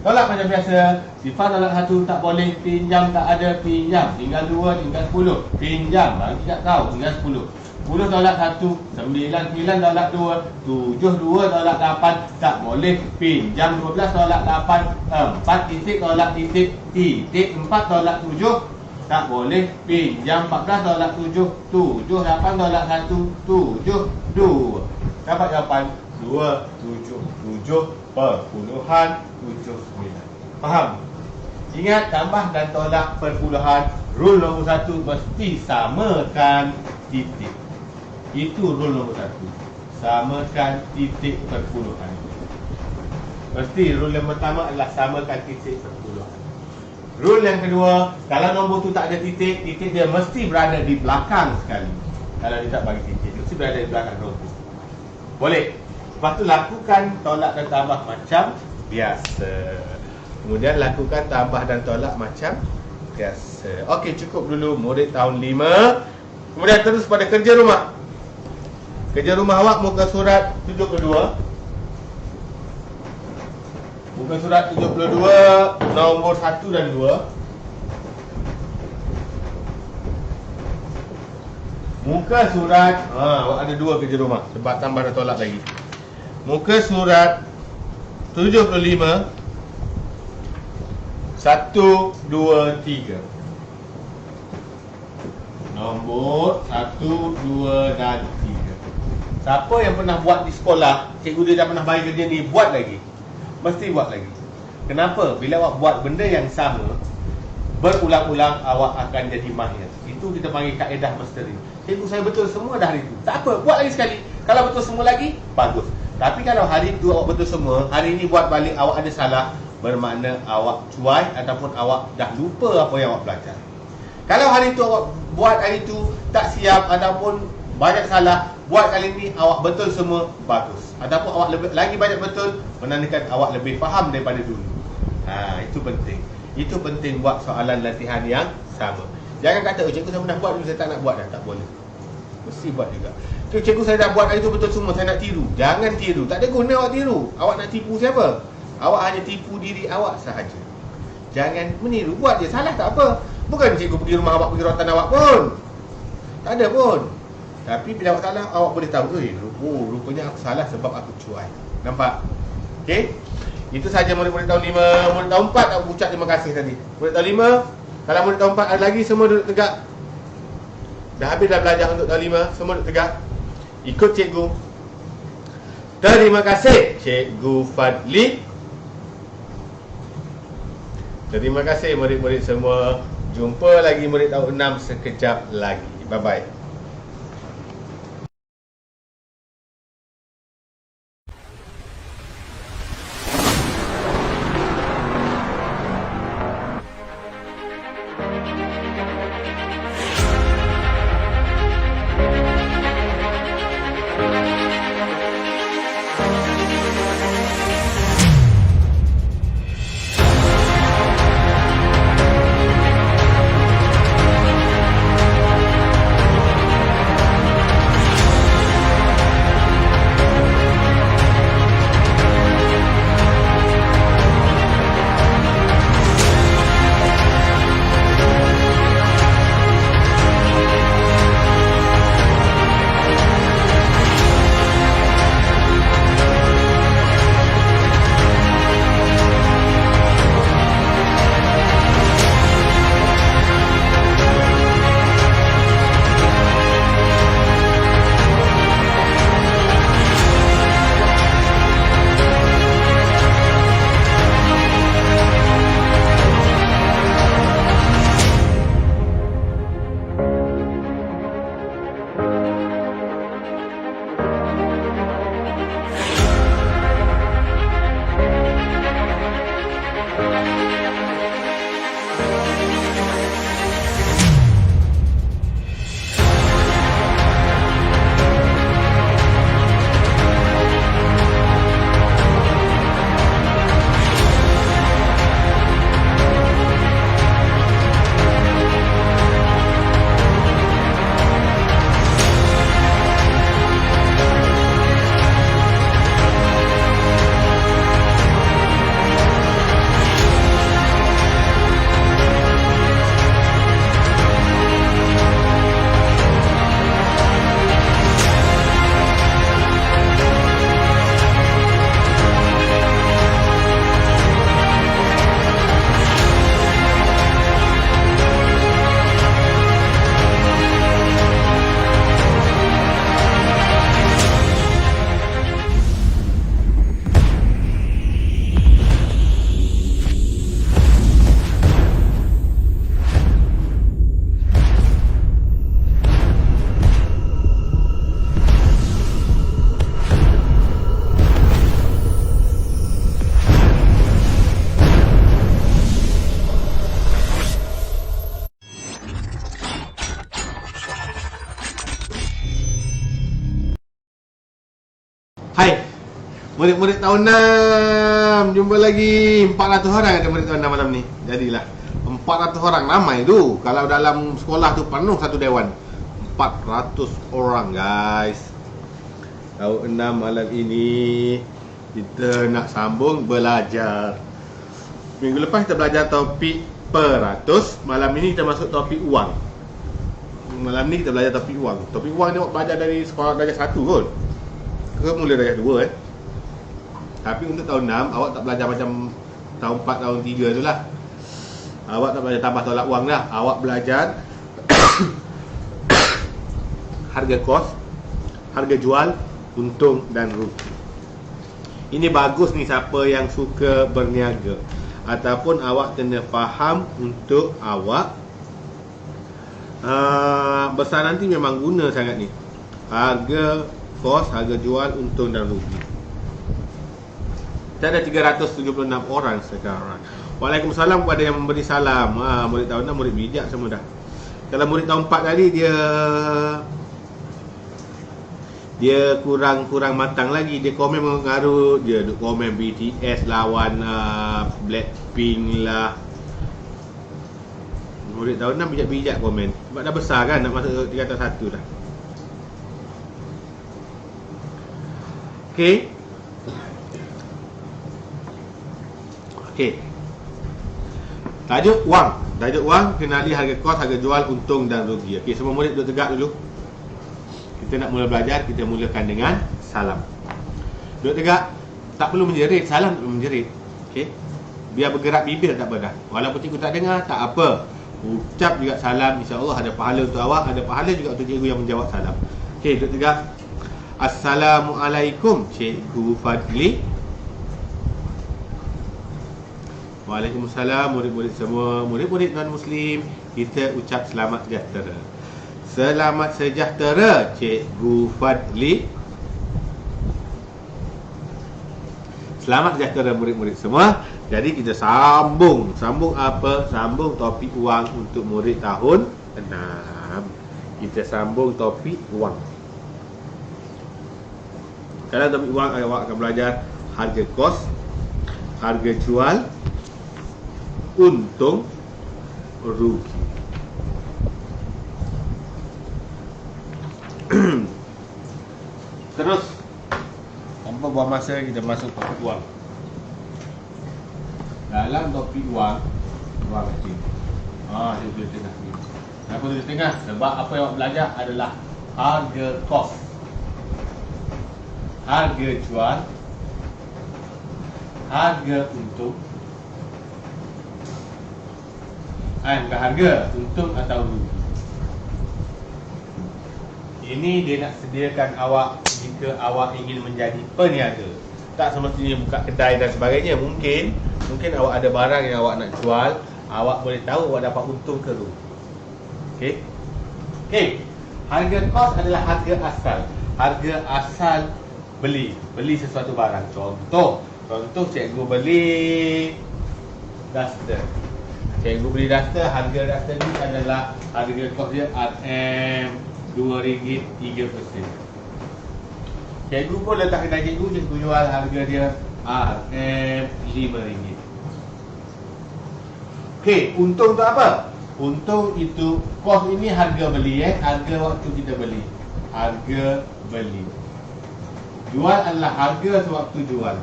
Tolak macam biasa. Sifar tolak 1 tak boleh, pinjam tak ada, pinjam. Tinggal 2, tinggal 10. Pinjam, bagi tak tahu, tinggal 10. 10 tolak 1, 9 tolak 2, 7 2 tolak 8, tak boleh. Pinjam 12 tolak 8, 4 titik tolak titik, titik 4 tolak 7, tak boleh. Pinjam 14 tolak 7, 7 8 tolak 1, 7 2. Dapat jawapan 277 perpuluhan 79. Faham? Ingat, tambah dan tolak perpuluhan. Rule nombor 1 mesti samakan titik. Itu rule nombor 1. Samakan titik perpuluhan. Mesti rule yang pertama adalah samakan titik perpuluhan. Rule yang kedua, kalau nombor tu tak ada titik, titik dia mesti berada di belakang sekali. Kalau dia tak bagi titik, mesti berada di belakang nombor. Boleh. Lepas tu lakukan tolak dan tambah macam biasa. Kemudian lakukan tambah dan tolak macam biasa. Okey, cukup dulu murid tahun 5. Kemudian terus pada kerja rumah. Kerja rumah awak muka surat 72. Muka surat 72 nombor 1 dan 2. Muka surat awak ada 2 kerja rumah sebab tambah dan tolak lagi. Muka surat 75 1, 2, 3. Nombor 1, 2 dan 3. Siapa yang pernah buat di sekolah, cikgu dia dah pernah bagi kerja ni, buat lagi. Mesti buat lagi. Kenapa? Bila awak buat benda yang sama berulang-ulang, awak akan jadi mahir. Itu kita panggil kaedah mastering. Cikgu saya betul semua dah hari itu. Tak apa, buat lagi sekali. Kalau betul semua lagi, bagus. Tapi kalau hari itu awak betul semua, hari ini buat balik awak ada salah, bermakna awak cuai ataupun awak dah lupa apa yang awak belajar. Kalau hari itu awak buat hari itu tak siap ataupun banyak salah, buat kali ini awak betul semua, bagus. Ataupun awak lagi banyak betul, menandakan awak lebih faham daripada dulu. Itu penting. Itu penting buat soalan latihan yang sama. Jangan kata, cikgu saya pernah buat dulu, saya tak nak buat dah. Tak boleh. Mesti buat juga. Cikgu saya dah buat hari itu betul semua, saya nak tiru. Jangan tiru. Tak ada guna awak tiru. Awak nak tipu siapa? Awak hanya tipu diri awak sahaja. Jangan meniru. Buat je, salah tak apa. Bukan cikgu pergi rumah awak, pergi rotan awak pun. Tak ada pun. Tapi bila awak salah, awak boleh tahu, rupanya aku salah sebab aku cuai. Nampak? Okey? Itu saja murid-murid tahun 5. Murid tahun 4 aku ucap terima kasih tadi. Murid tahun 5, kalau murid tahun 4 ada lagi, semua duduk tegak. Dah habis dah belajar untuk tahun 5, semua duduk tegak. Ikut cikgu. Terima kasih Cikgu Fadli. Terima kasih murid-murid semua. Jumpa lagi murid tahun 6 sekejap lagi. Bye-bye. Hai, murid-murid tahun 6. Jumpa lagi. 400 orang ada murid tahun 6 malam ni. Jadilah 400 orang, ramai tu. Kalau dalam sekolah tu penuh satu dewan. 400 orang guys. Tahun 6 malam ini kita nak sambung belajar. Minggu lepas kita belajar topik peratus. Malam ini kita masuk topik wang. Malam ni kita belajar topik wang. Topik wang ni awak belajar dari sekolah darjah 1 kot. Ke mula darjah 2 Tapi untuk tahun 6 awak tak belajar macam tahun 4, tahun 3 tu lah. Awak tak belajar tambah tolak wang dah. Awak belajar harga kos, harga jual, untung dan rugi. Ini bagus ni siapa yang suka berniaga. Ataupun awak kena faham untuk awak besar nanti memang guna sangat ni. Harga kos, harga jual, untung dan rugi. Kita ada 376 orang sekarang. Waalaikumsalam kepada yang memberi salam. Murid tahun 6 murid bijak semua dah. Kalau murid tahun 4 tadi dia kurang matang lagi. Dia komen mengaruh, dia duk komen BTS lawan Blackpink lah. Murid tahun 6 bijak-bijak komen. Sebab dah besar kan, nak masuk tingkatan 1 dah. Okey. Tajuk wang, kenali harga kos, harga jual, untung dan rugi. Okey, semua murid duduk tegak dulu. Kita nak mula belajar, kita mulakan dengan salam. Duduk tegak, tak perlu menjerit, salam tak perlu menjerit. Okey. Biar bergerak bibir tak apa dah. Walaupun cikgu tak dengar, tak apa. Ucap juga salam, insya-Allah ada pahala untuk awak, ada pahala juga untuk cikgu yang menjawab salam. Okey, duduk tegak. Assalamualaikum Cikgu Fadli. Waalaikumsalam murid-murid semua, murid-murid non-muslim, kita ucap selamat sejahtera. Selamat sejahtera Cikgu Fadli. Selamat sejahtera murid-murid semua. Jadi kita sambung apa? Sambung topik wang untuk murid tahun 6. Kita sambung topik wang. Dalam topik wang, awak akan belajar harga kos, harga jual, untung, rugi. Terus tanpa buang masa, kita masuk topik wang. Dalam topik wang kecil. Dia tulis tengah ni. Kenapa tulis tengah? Sebab apa yang awak belajar adalah harga kos, harga jual, harga untung. Bukan harga, untung atau rugi. Ini dia nak sediakan awak jika awak ingin menjadi peniaga. Tak semestinya buka kedai dan sebagainya. Mungkin awak ada barang yang awak nak jual, awak boleh tahu awak dapat untung ke rugi. Okey. Harga kos adalah harga asal. Harga asal beli sesuatu barang. Contoh cikgu beli duster. Cikgu beli duster, harga duster ni adalah harga kos dia RM2.03. Cikgu pun letak kedai cikgu jual harga dia RM5. Okey, untung tu apa? Untung itu kos ini harga beli, harga waktu kita beli. Harga beli. Jual adalah harga sewaktu jual.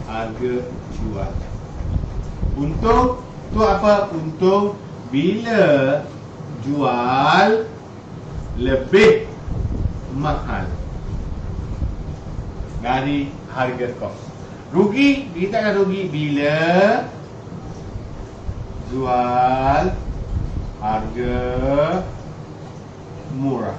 Harga jual. Untung tu apa? Untung bila jual lebih mahal dari harga kos. Rugi, kita akan rugi bila jual harga murah.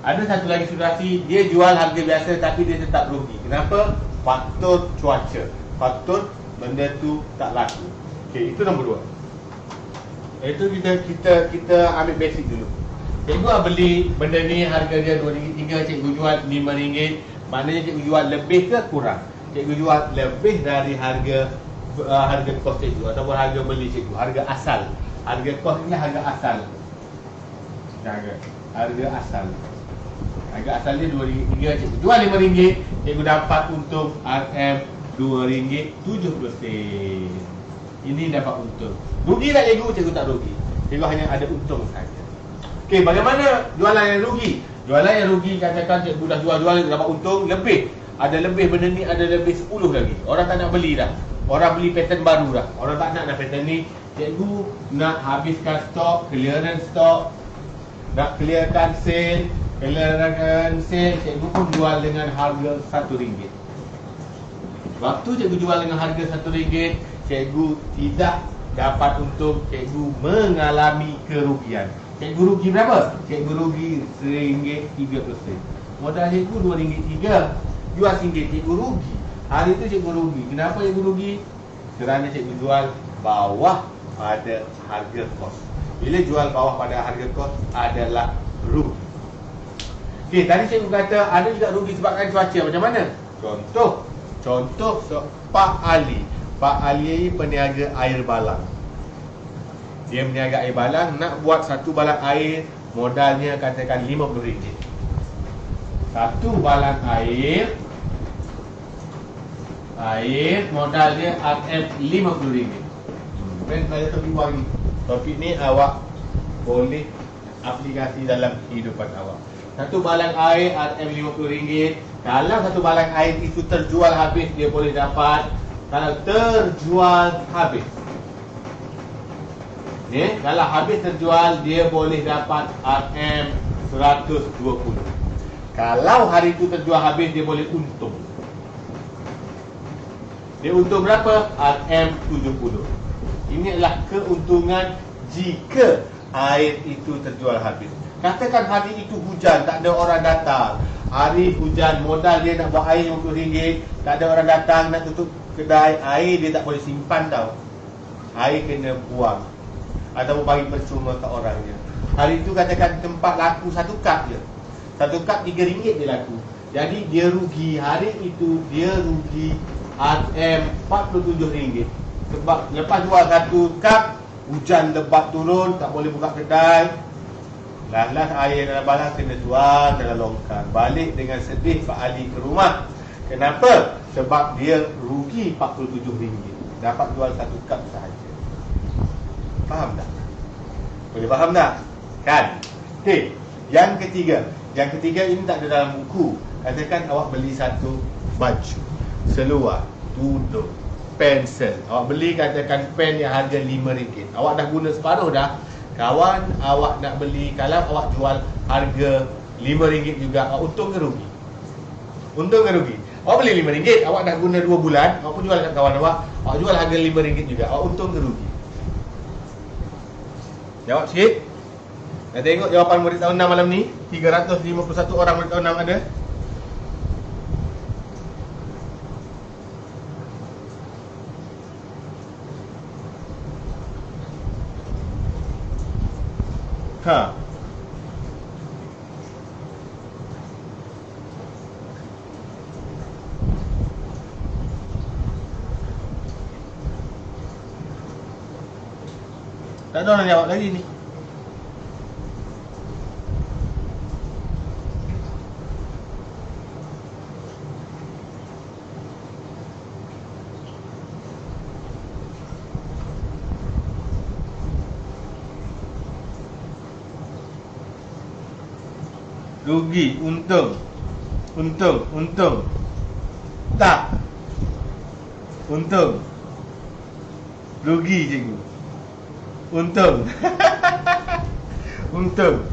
Ada satu lagi situasi, dia jual harga biasa tapi dia tetap rugi. Kenapa? Faktor cuaca. Faktor benda tu tak laku. Okey, itu nombor 2. Itu kita ambil basic dulu. Cikgu beli benda ni harga dia RM2.03, cikgu jual RM5. Maknanya cikgu jual lebih ke kurang? Cikgu jual lebih dari harga kos cikgu ataupun harga beli cikgu, harga asal. Harga kos ni harga asal. Harga asal. Harga asal dia RM2.03, cikgu jual RM5, cikgu dapat untung RM2.70. Ini dapat untung. Rugi tak cikgu? Cikgu tak rugi. Cikgu hanya ada untung saja. Okey, bagaimana jualan yang rugi? Jualan yang rugi, katakan cikgu dah jual dapat untung lebih. Ada lebih benda ni, ada lebih 10 lagi. Orang tak nak beli dah. Orang beli pattern baru dah. Orang tak nak dah pattern ni. Cikgu nak habiskan stok, clearance stok, nak clearkan sale. Cikgu pun jual dengan harga RM1. Waktu cikgu jual dengan harga RM1, cikgu tidak dapat untung, cikgu mengalami kerugian. Cikgu rugi berapa? Cikgu rugi RM1.30. Modal cikgu RM2.03. Jual RM1, cikgu rugi. Hari itu cikgu rugi. Kenapa cikgu rugi? Kerana cikgu jual bawah pada harga kos. Bila jual bawah pada harga kos adalah rugi. Okey, tadi cikgu kata ada juga rugi sebabkan cuaca. Macam mana? Contoh Pak Ali. Pak Ali ini peniaga air balang. Dia meniaga air balang, nak buat satu balang air, modalnya katakan RM50. Satu balang air modalnya RM50. Friend, saya topik wang ni. Topik ni awak boleh aplikasi dalam kehidupan awak. Satu balang air RM50. Kalau satu balang air itu terjual habis, dia boleh dapat. Kalau terjual habis, kalau habis terjual, dia boleh dapat RM10. 120. Kalau hari itu terjual habis, dia boleh untung. Dia untung berapa? RM70. Ini adalah keuntungan jika air itu terjual habis. Katakan hari itu hujan, tak ada orang datang. Hari hujan, modal dia nak buat air RM50, tak ada orang datang, nak tutup kedai, air dia tak boleh simpan tau. Air kena buang ataupun bagi percuma ke orangnya. Hari itu katakan tempat laku 1 cup je, 1 cup RM3 dia laku. Jadi dia rugi, hari itu dia rugi RM47. Sebab lepas jual 1 cup, hujan lebat turun, tak boleh buka kedai. Lalas air dalam barang kena jual dalam longkang. Balik dengan sedih Pak Ali ke rumah. Kenapa? Sebab dia rugi RM47. Dapat jual 1 cup sahaja. Faham tak? Boleh faham tak? Kan? Okey. Yang ketiga ini tak ada dalam buku. Katakan awak beli satu baju, seluar, tudung, pensel. Awak beli katakan pen yang harga RM5. Awak dah guna separuh dah. Kawan awak nak beli, kalau awak jual harga RM5 juga, awak untung ke rugi? Untung ke rugi? Awak beli RM5, awak dah guna 2 bulan, awak pun jual kat kawan awak jual harga RM5 juga, awak untung ke rugi? Jawab sikit. Nak tengok jawapan murid tahun 6 malam ni. 351 orang murid tahun 6 ada. Ha. Tak ada orang jawab lagi ni. Rugi, untung. Tak. Untung. Rugi cikgu. Untung. Untung.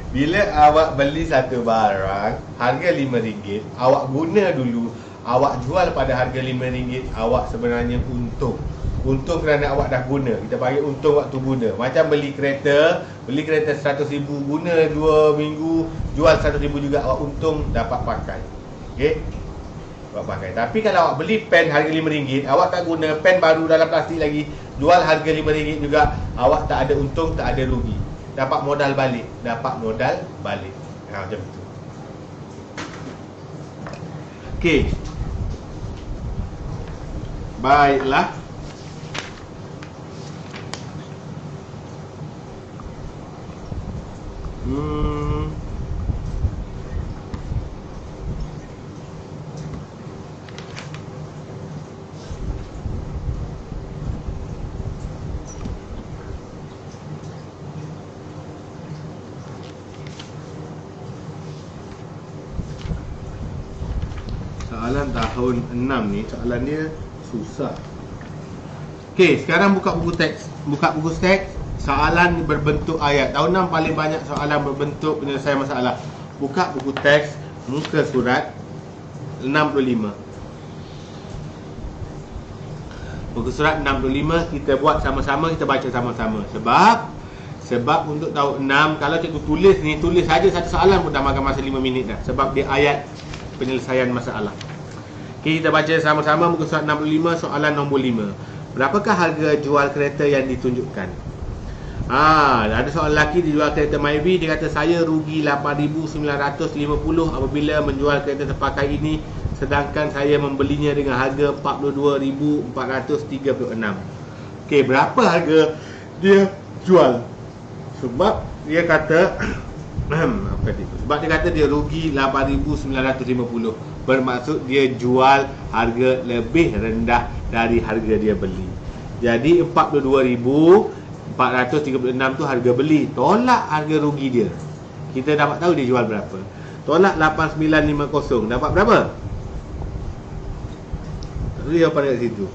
Bila awak beli satu barang harga RM5, awak guna dulu, awak jual pada harga RM5, awak sebenarnya untung. Untung kerana awak dah guna. Kita panggil untung waktu guna. Macam beli kereta RM100,000, guna 2 minggu, jual RM100,000 juga, awak untung dapat pakai. Okey? Dapat pakai. Tapi kalau awak beli pen harga RM5, awak tak guna, pen baru dalam plastik lagi, jual harga RM5 juga, awak tak ada untung, tak ada rugi. Dapat modal balik. Macam tu. Okey. Baiklah. Soalan tahun 6 ni, soalan dia susah. Okey, sekarang buka buku teks. Soalan berbentuk ayat. Tahun 6 paling banyak soalan berbentuk penyelesaian masalah. Buka buku teks, muka surat 65. Muka surat 65 kita buat sama-sama, kita baca sama-sama. Sebab untuk tahun 6, kalau cikgu tulis ni, tulis saja satu soalan pun dah makan masa 5 minit dah. Sebab dia ayat penyelesaian masalah. Okay, kita baca sama-sama muka surat 65, soalan nombor 5. Berapakah harga jual kereta yang ditunjukkan? Ada seorang lelaki dijual kereta Myvi. Dia kata saya rugi RM8,950 apabila menjual kereta terpakai ini, sedangkan saya membelinya dengan harga RM42,436. Okey, berapa harga dia jual? Sebab dia kata sebab dia kata dia rugi RM8,950. Bermaksud dia jual harga lebih rendah dari harga dia beli. Jadi RM42,436 tu harga beli. Tolak harga rugi dia, kita dapat tahu dia jual berapa. Tolak 8950, dapat berapa? Tadi jawapan kat situ.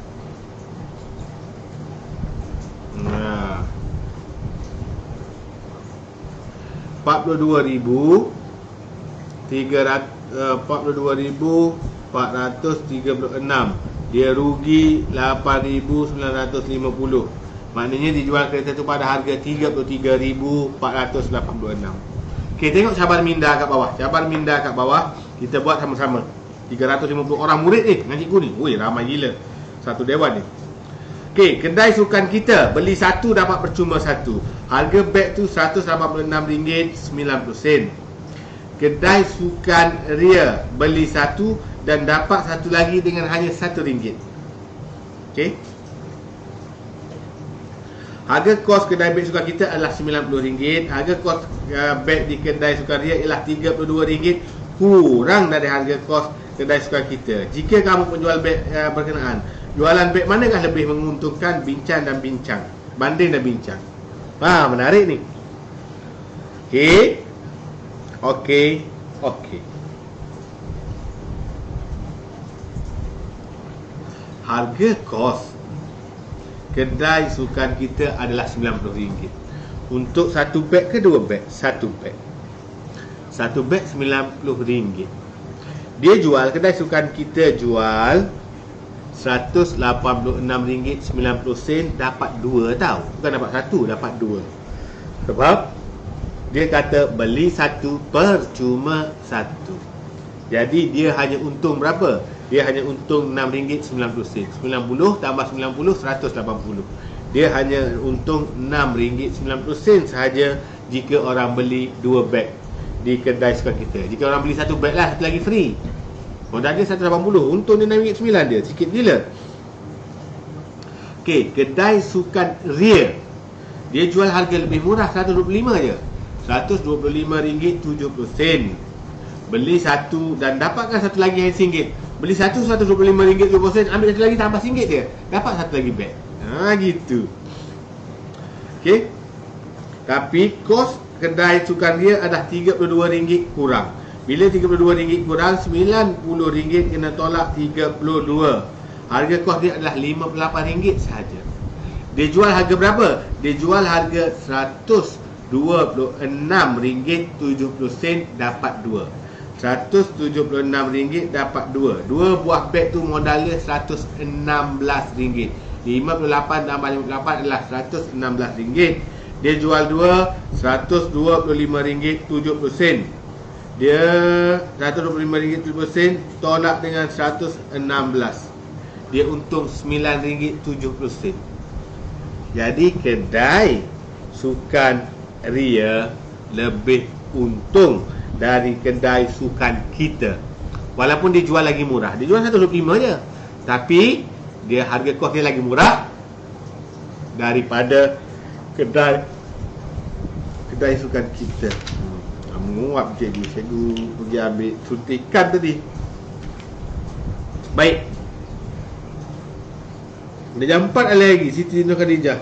42,436. Dia rugi 8,950. Maknanya dijual kereta tu pada harga 33,486. Okey, tengok cabar minda kat bawah. Cabar minda kat bawah kita buat sama-sama. 350 orang murid ni dengan cikgu ni. Oi, ramai gila. Satu dewan ni. Okey, kedai sukan kita beli satu dapat percuma satu. Harga beg tu RM186.90. Kedai sukan Ria beli satu dan dapat satu lagi dengan hanya RM1. Okey. Harga kos kedai beg sukan kita adalah RM90. Harga kos beg di kedai sukan Ria ialah RM32, kurang dari harga kos kedai sukan kita. Jika kamu penjual beg berkenaan, jualan beg manakah lebih menguntungkan? Bincang dan bincang. Banding dan bincang. Menarik ni. Okey. Harga kos kedai sukan kita adalah RM90. Untuk satu beg ke dua beg? Satu beg. Satu beg RM90. Dia jual, kedai sukan kita jual RM186.90, dapat dua tau. Bukan dapat satu, dapat dua. Sebab dia kata beli satu percuma satu. Jadi dia hanya untung berapa? Dia hanya untung RM6.90. 90 tambah 90, 180. Dia hanya untung RM6.90 sahaja jika orang beli dua beg di kedai sukan kita. Jika orang beli satu beg lah, satu lagi free. Modal dia 180, untung dia RM6.9 dia. Sikit gila. Okey, kedai sukan Ria, dia jual harga lebih murah, RM125 je. RM125.70. Beli satu dan dapatkan satu lagi RM1. Beli satu RM125.70, ambil satu lagi tambah RM1 dia. Dapat satu lagi beg. Gitu. Okey. Tapi kos kedai sukan Ria adalah RM32 kurang. Bila RM32 kurang, RM90 kena tolak 32. Harga kos dia adalah RM58 sahaja. Dia jual harga berapa? Dia jual harga RM126.70, dapat dua. RM176 dapat dua. Dua buah beg tu modal dia RM116. 58 tambah 58 adalah RM116. Dia jual dua RM125.70. Dia RM125.70 tolak dengan RM116. Dia untung RM9.70. Jadi kedai sukan Ria lebih untung dari kedai sukan kita. Walaupun dia jual lagi murah. Dia jual RM125 je. Tapi dia harga kos dia lagi murah daripada kedai sukan kita. Menguap cikgu pergi ambil suntikan tadi. Baik. Dah jam 4 lagi Siti Nur Khadijah.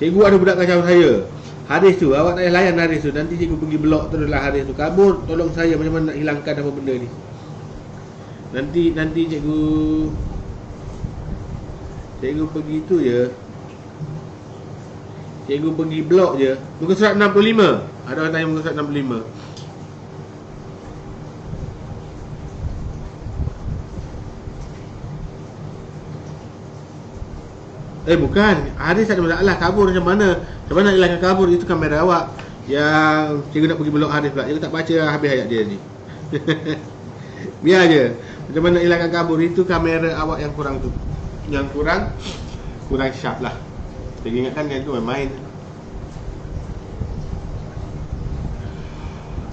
Cikgu ada budak kacau saya. Haris tu, awak tak payah layan Haris tu. Nanti cikgu pergi blok teruslah Haris tu. Kabur, tolong saya macam mana nak hilangkan apa benda ni. Nanti cikgu pergi tu je. Cikgu pergi blok je. Muka surat 65. Ada orang tanya muka surat 65. Bukan. Haris ada masalah. Kabur macam mana? Macam mana nak hilangkan kabur? Itu kamera awak. Yang cikgu nak pergi blok Haris pula. Cikgu tak baca habis ayat dia ni. Biar je. Macam mana nak hilangkan kabur? Itu kamera awak yang kurang tu. Yang kurang sharp lah. Saya ingatkan yang tu main.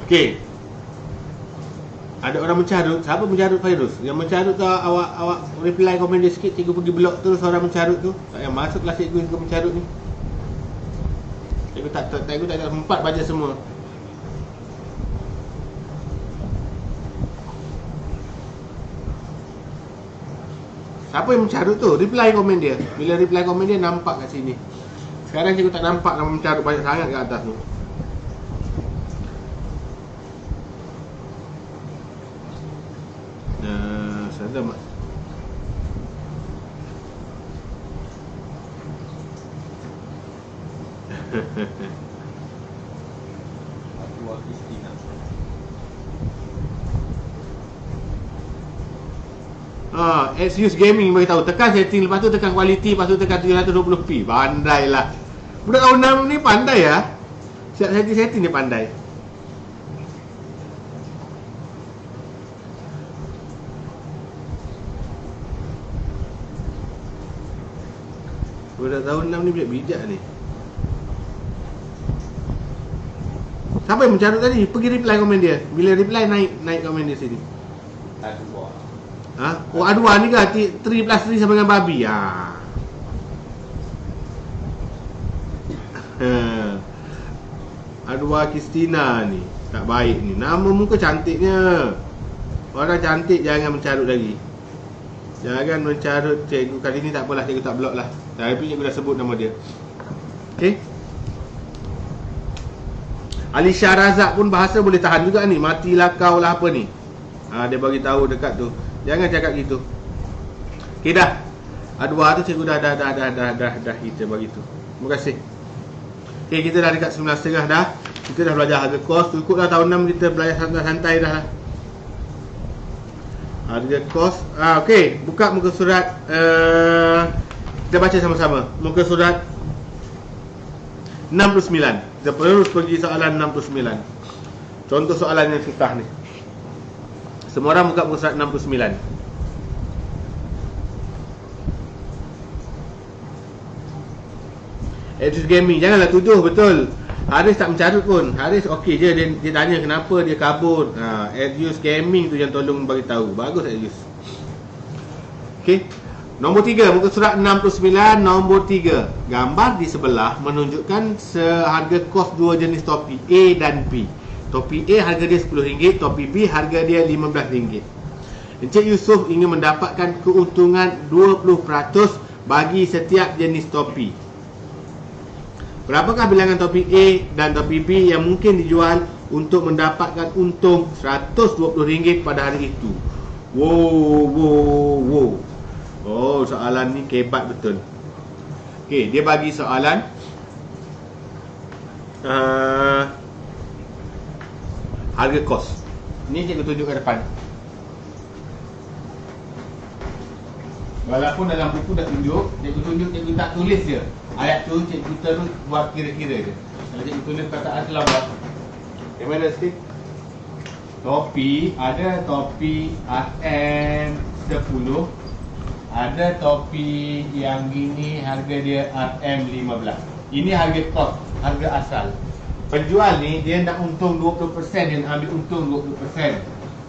Okey. Ada orang mencarut. Siapa mencarut Fairuz? Yang mencarut tu awak reply komen dia sikit. Cikgu pergi blok terus orang mencarut tu. Tak payah masuklah cikgu ke mencarut ni. Cikgu tak ada sempat baca semua. Siapa yang mencarut tu? Reply komen dia. Bila reply komen dia nampak kat sini. Sekarang cikgu tak nampak nama mencarut banyak sangat kat atas tu. Sadar mak. Aqua Christina. Excuse Gaming bagi tahu, tekan setting, lepas tu tekan quality, lepas tu tekan 720p. Pandailah. Budak tahun 6 ni pandai ya. Siap setting dia pandai. Budak tahun 6 ni bijak-bijak ni. Siapa yang mencarut tadi? Pergi reply komen dia. Bila reply naik komen dia sini. Adua. Oh Adwa ni ke 3 plus 3 sama dengan babi. Adwa Christina ni tak baik ni. Nama muka cantiknya. Orang cantik jangan mencarut lagi. Jangan mencarut cikgu. Kali ni tak apalah, cikgu tak block lah. Tapi cikgu dah sebut nama dia. Okey. Alisha Razak pun bahasa boleh tahan juga ni. Matilah kau lah apa ni. Dia bagi tahu dekat tu. Jangan cakap gitu. Okey dah. Adwa tu cikgu dah kita bagi tu. Terima kasih. Okey, kita dah dekat 9.30 dah. Kita dah belajar harga kos. Cukuplah tahun 6 kita belajar santai-santai dah lah. Harga kos. Okey, buka muka surat kita baca sama-sama. Muka surat 69. Kita terus pergi soalan 69. Contoh soalan yang susah ni. Semua orang buka muka surat 69. Edus Gaming, janganlah tuduh, betul. Haris tak mencarut pun. Haris okey je, dia tanya kenapa dia kabur. Edus Gaming tu yang tolong bagi tahu. Bagus Edus. Okey. Nombor 3, muka surat 69, nombor 3. Gambar di sebelah menunjukkan seharga kos dua jenis topi A dan B. Topi A harga dia RM10, topi B harga dia RM15. Encik Yusof ingin mendapatkan keuntungan 20% bagi setiap jenis topi. Berapakah bilangan topi A dan topi B yang mungkin dijual untuk mendapatkan untung RM120 pada hari itu? Wow. Oh, soalan ni kebat betul. Okey, dia bagi soalan harga kos. Ni cikgu tunjuk ke depan. Walaupun dalam buku dah tunjuk, cikgu tak tulis je. Ayat tu cikgu terus buat kira-kira je. Kalau cikgu tulis perkataan terlambat. Yang mana sikit? Topi, ada topi RM10. Ada topi yang gini harga dia RM15. Ini harga kos, harga asal. Penjual ni dia nak untung 20%, dia nak ambil untung 20%.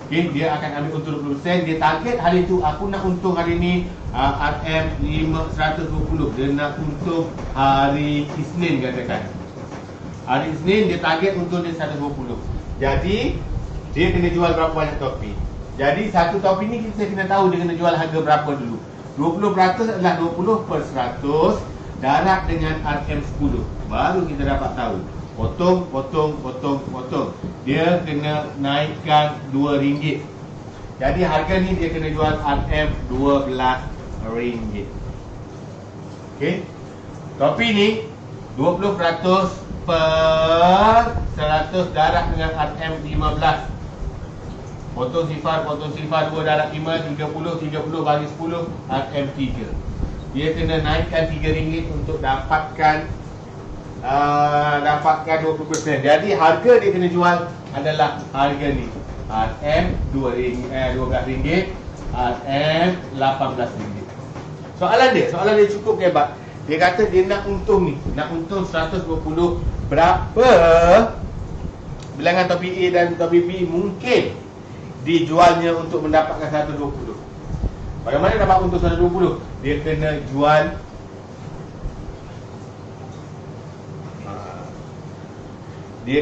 Okey, dia akan ambil untung 20%. Dia target hari tu, aku nak untung hari ni RM120. Dia nak untung hari Isnin katakan. Hari Isnin dia target untung dia 120. Jadi dia kena jual berapa banyak topi. Jadi satu topi ni kita kena tahu dia kena jual harga berapa dulu. 20% adalah 20% darab dengan RM10. Baru kita dapat tahu. Potong. Dia kena naikkan RM2. Jadi harga ni dia kena jual RM12. Okey. Topi ni 20% per 100 darab dengan RM15. Potong sifar 2 darab 5, 30 bagi 10 RM3. Dia kena naikkan RM3 untuk dapatkan 20%. Jadi harga dia kena jual adalah harga ni. RM12, RM18. Soalan dia cukup hebat. Dia kata dia nak untung ni, nak untung 120. Berapa bilangan topi A dan topi B mungkin dijualnya untuk mendapatkan 120. Bagaimana dapat untung 120? Dia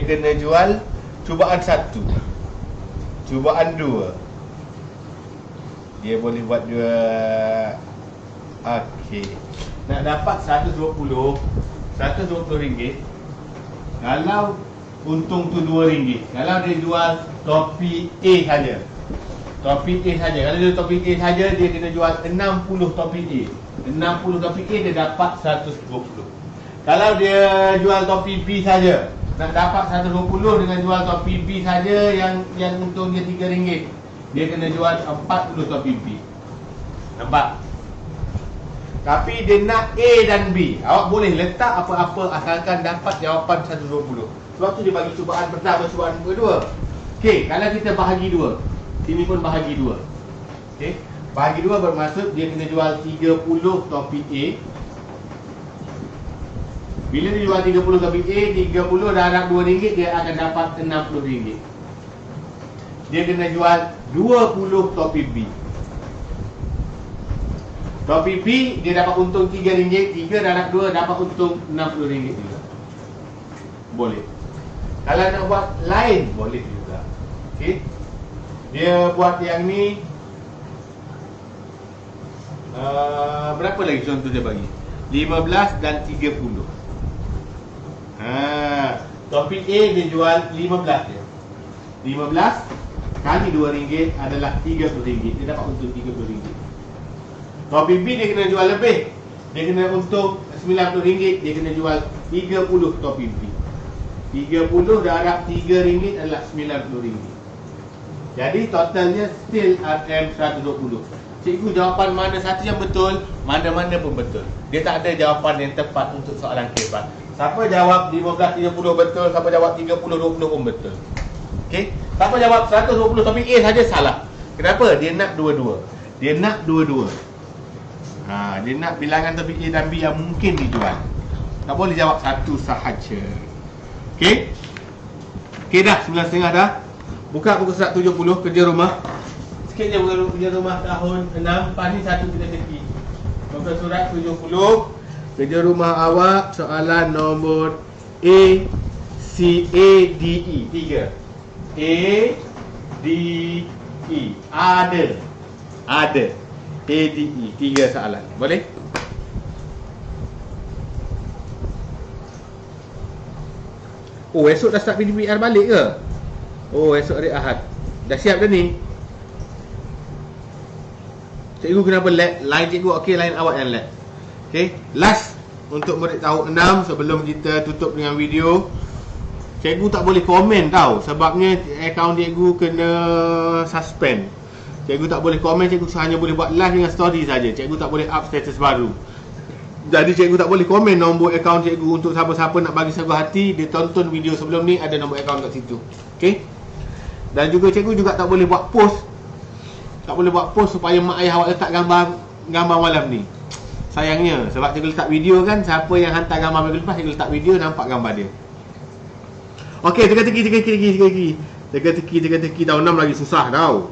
kena jual cubaan 1, cubaan 2. Dia boleh buat 2. Okey. Nak dapat 120 RM120. Kalau untung tu RM2. Kalau dia jual topi A saja. Kalau dia topi A saja, dia kena jual 60 topi A. 60 topi A dia dapat 120. Kalau dia jual topi B saja, nak dapat 120 dengan jual topi B saja yang untung dia RM3, dia kena jual 40 topi B. Nampak? Tapi dia nak A dan B. Awak boleh letak apa-apa asalkan dapat jawapan 120. Sebab tu dia bagi cubaan pertama, cubaan kedua. Okey, kalau kita bahagi dua, sini pun bahagi dua. Okey, bahagi dua bermaksud dia kena jual 30 topi A. Bila dia jual 30 topi A, 30 darab RM2, dia akan dapat RM60. Dia kena jual 20 topi B. Topi B dia dapat untung RM3, 3 darab 2 dapat untung RM60 juga. Boleh. Kalau nak buat lain boleh juga. Okey. Dia buat yang ni berapa lagi contoh dia bagi? 15 dan 30. Topi A dia jual 15 dia. 15 kali RM2 adalah RM30. Dia dapat untung RM30. Topi B dia kena jual lebih. Dia kena untung RM90. Dia kena jual 30 topi B. 30 darab RM3 adalah RM90. Jadi totalnya still RM120. Cikgu, jawapan mana satu yang betul, mana-mana pun betul. Dia tak ada jawapan yang tepat untuk soalan kebat. Siapa jawab 15, 30 betul, siapa jawab 30, 20 pun betul. Okey? Siapa jawab 120 topi A saja salah. Kenapa? Dia nak dua-dua. Dia nak dua-dua. Dia nak bilangan topi A dan B yang mungkin dijual. Tak boleh jawab satu sahaja. Okey? Okey dah, 9.30 dah. Buka buku surat 70, kerja rumah. Sikit je buka kerja rumah tahun 6. Lepas ni satu kita teki. Buka surat 70, kerja rumah awak, soalan nombor A, C, A, D, E. 3. A, D, E. Ada. A, D, E. 3 soalan. Boleh? Oh, esok dah start PDPR balik ke? Oh, esok hari Ahad. Dah siap dah ni? Cikgu kenapa lag? Line cikgu okey, line awak yang lag. Okey, last untuk murid tahun 6 sebelum kita tutup dengan video. Cikgu tak boleh komen tau, sebabnya akaun cikgu kena suspend. Cikgu tak boleh komen, cikgu hanya boleh buat live dengan story saja. Cikgu tak boleh up status baru. Jadi cikgu tak boleh komen nombor akaun cikgu. Untuk siapa-siapa nak bagi sebuah hati, dia tonton video sebelum ni, ada nombor akaun kat situ. Okey. Dan juga cikgu juga tak boleh buat post. Tak boleh buat post supaya mak ayah awak letak gambar malam ni. Sayangnya sebab cikgu letak video kan, siapa yang hantar gambar minggu lepas, cikgu letak video, nampak gambar dia. Okey, teka-teki tahun 6 lagi susah tau.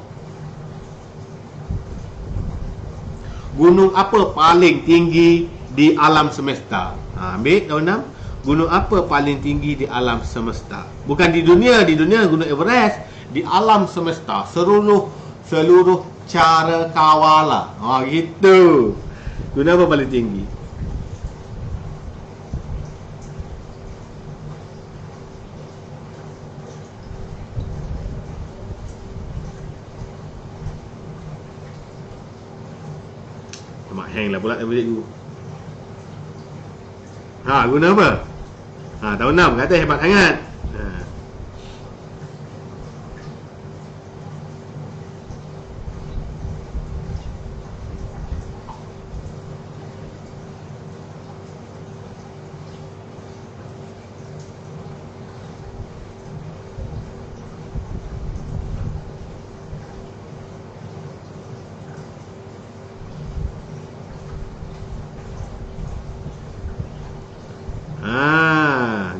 Gunung apa paling tinggi di alam semesta? Ambil tahun 6. Gunung apa paling tinggi di alam semesta? Bukan di dunia Gunung Everest. Di alam semesta, seluruh cara kawala. Gitu. Gunung apa paling tinggi? Mak hang lah pula cikgu. Guna apa? Tahun 6 kata hebat sangat.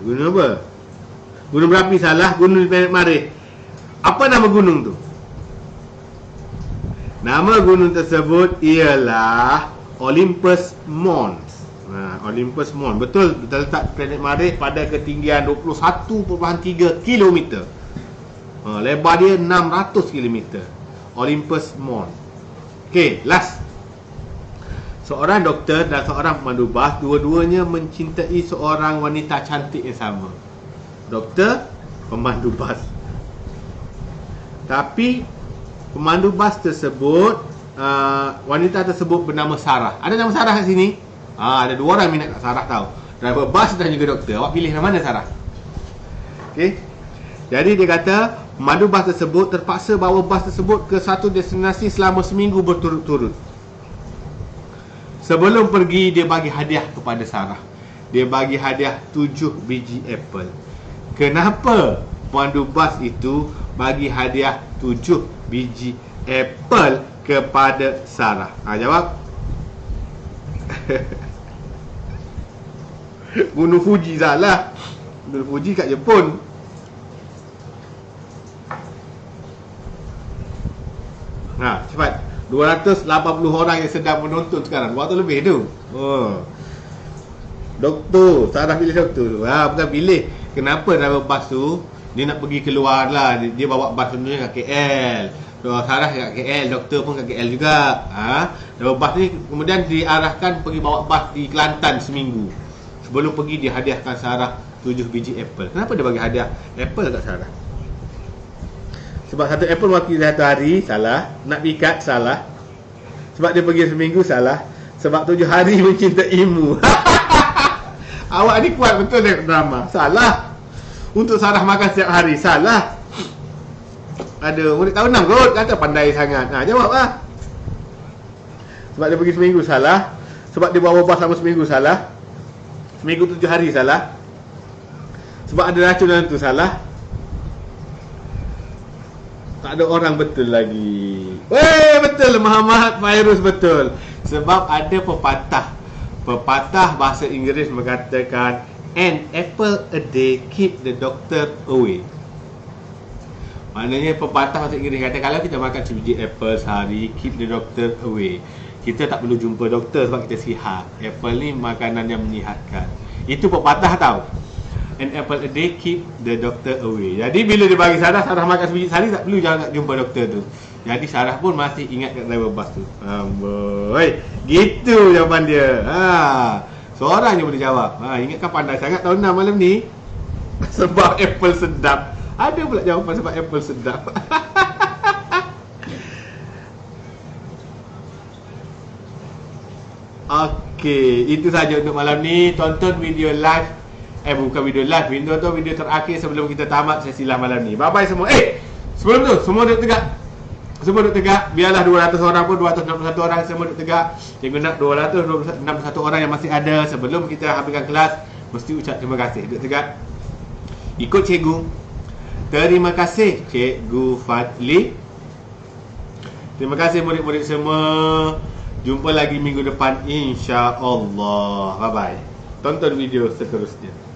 Gunung apa? Gunung berapi salah, gunung di planet Marikh. Apa nama gunung tu? Nama gunung tersebut ialah Olympus Mons. Olympus Mons. Betul, terletak planet Marikh pada ketinggian 21.3 km. Lebar dia 600 km. Olympus Mons. Okey, last. Seorang doktor dan seorang pemandu bas, dua-duanya mencintai seorang wanita cantik yang sama. Doktor, pemandu bas. Tapi pemandu bas tersebut, wanita tersebut bernama Sarah. Ada nama Sarah kat sini? Ada 2 orang minat kat Sarah tau. driver bas dan juga doktor. Awak pilih yang mana, Sarah? Okey. Jadi dia kata mandu bas tersebut terpaksa bawa bas tersebut ke satu destinasi selama seminggu berturut-turut. Sebelum pergi, dia bagi hadiah kepada Sarah. Dia bagi hadiah 7 biji apple. Kenapa pemandu bas itu bagi hadiah 7 biji apple kepada Sarah? Jawab. Gunung Fuji salah. Gunung Fuji kat Jepun. Cepat. 280 orang yang sedang menonton sekarang. 200 lebih tu. Doktor, Sarah pilih doktor tu. Bukan pilih. Kenapa driver bas tu dia nak pergi keluar lah. Dia bawa bas sebenarnya kat KL. Sarah kat KL, doktor pun kat KL juga. Driver bas ni kemudian diarahkan pergi bawa bas di Kelantan seminggu. Sebelum pergi dia hadiahkan Sarah 7 biji apple. Kenapa dia bagi hadiah apple kat Sarah? Sebab satu apple wakil satu hari, salah. Nak pikat, salah. Sebab dia pergi seminggu, salah. Sebab 7 hari mencintaimu. Awak ni kuat betul tengok drama. Salah. Untuk Sarah makan setiap hari, salah. Ada murid tahun 6 kot, kata pandai sangat. Jawab lah. Sebab dia pergi seminggu, salah. Sebab dia bawa bas selama seminggu, salah. Seminggu 7 hari, salah. Sebab ada racun dalam tu, salah. Tak ada orang, betul lagi. Betul Muhammad Fairuz, betul. Sebab ada pepatah bahasa Inggeris mengatakan an apple a day keep the doctor away. Maknanya pepatah bahasa Inggeris kata kalau kita makan sebiji apple sehari, keep the doctor away. Kita tak perlu jumpa doktor sebab kita sihat. Apple ni makanan yang menyihatkan. Itu pepatah tau. An apple a day keep the doctor away. Jadi bila dia bagi Sarah makan sebiji sehari, tak perlu jangan jumpa doktor tu. Jadi Sarah pun masih ingat kat driver bas tu. Amboi, gitu jawapan dia. Seorang je boleh jawab. Ingatkan pandai sangat tahun 6 malam ni. Sebab apple sedap. Ada pula jawapan sebab apple sedap. Okey, itu saja untuk malam ni. Tonton video live. Bukan video live, tonton video terakhir sebelum kita tamat sesi live malam ni. Bye bye semua. Sebelum tu semua duduk tegak. Semua duduk tegak. Biarlah 200 orang pun, 261 orang semua duduk tegak. Cikgu nak 261 orang yang masih ada. Sebelum kita habiskan kelas, mesti ucap terima kasih. Duduk tegak. Ikut cikgu. Terima kasih Cikgu Fadli. Terima kasih murid-murid semua. Jumpa lagi minggu depan, insya-Allah. Bye bye. Tonton video seterusnya.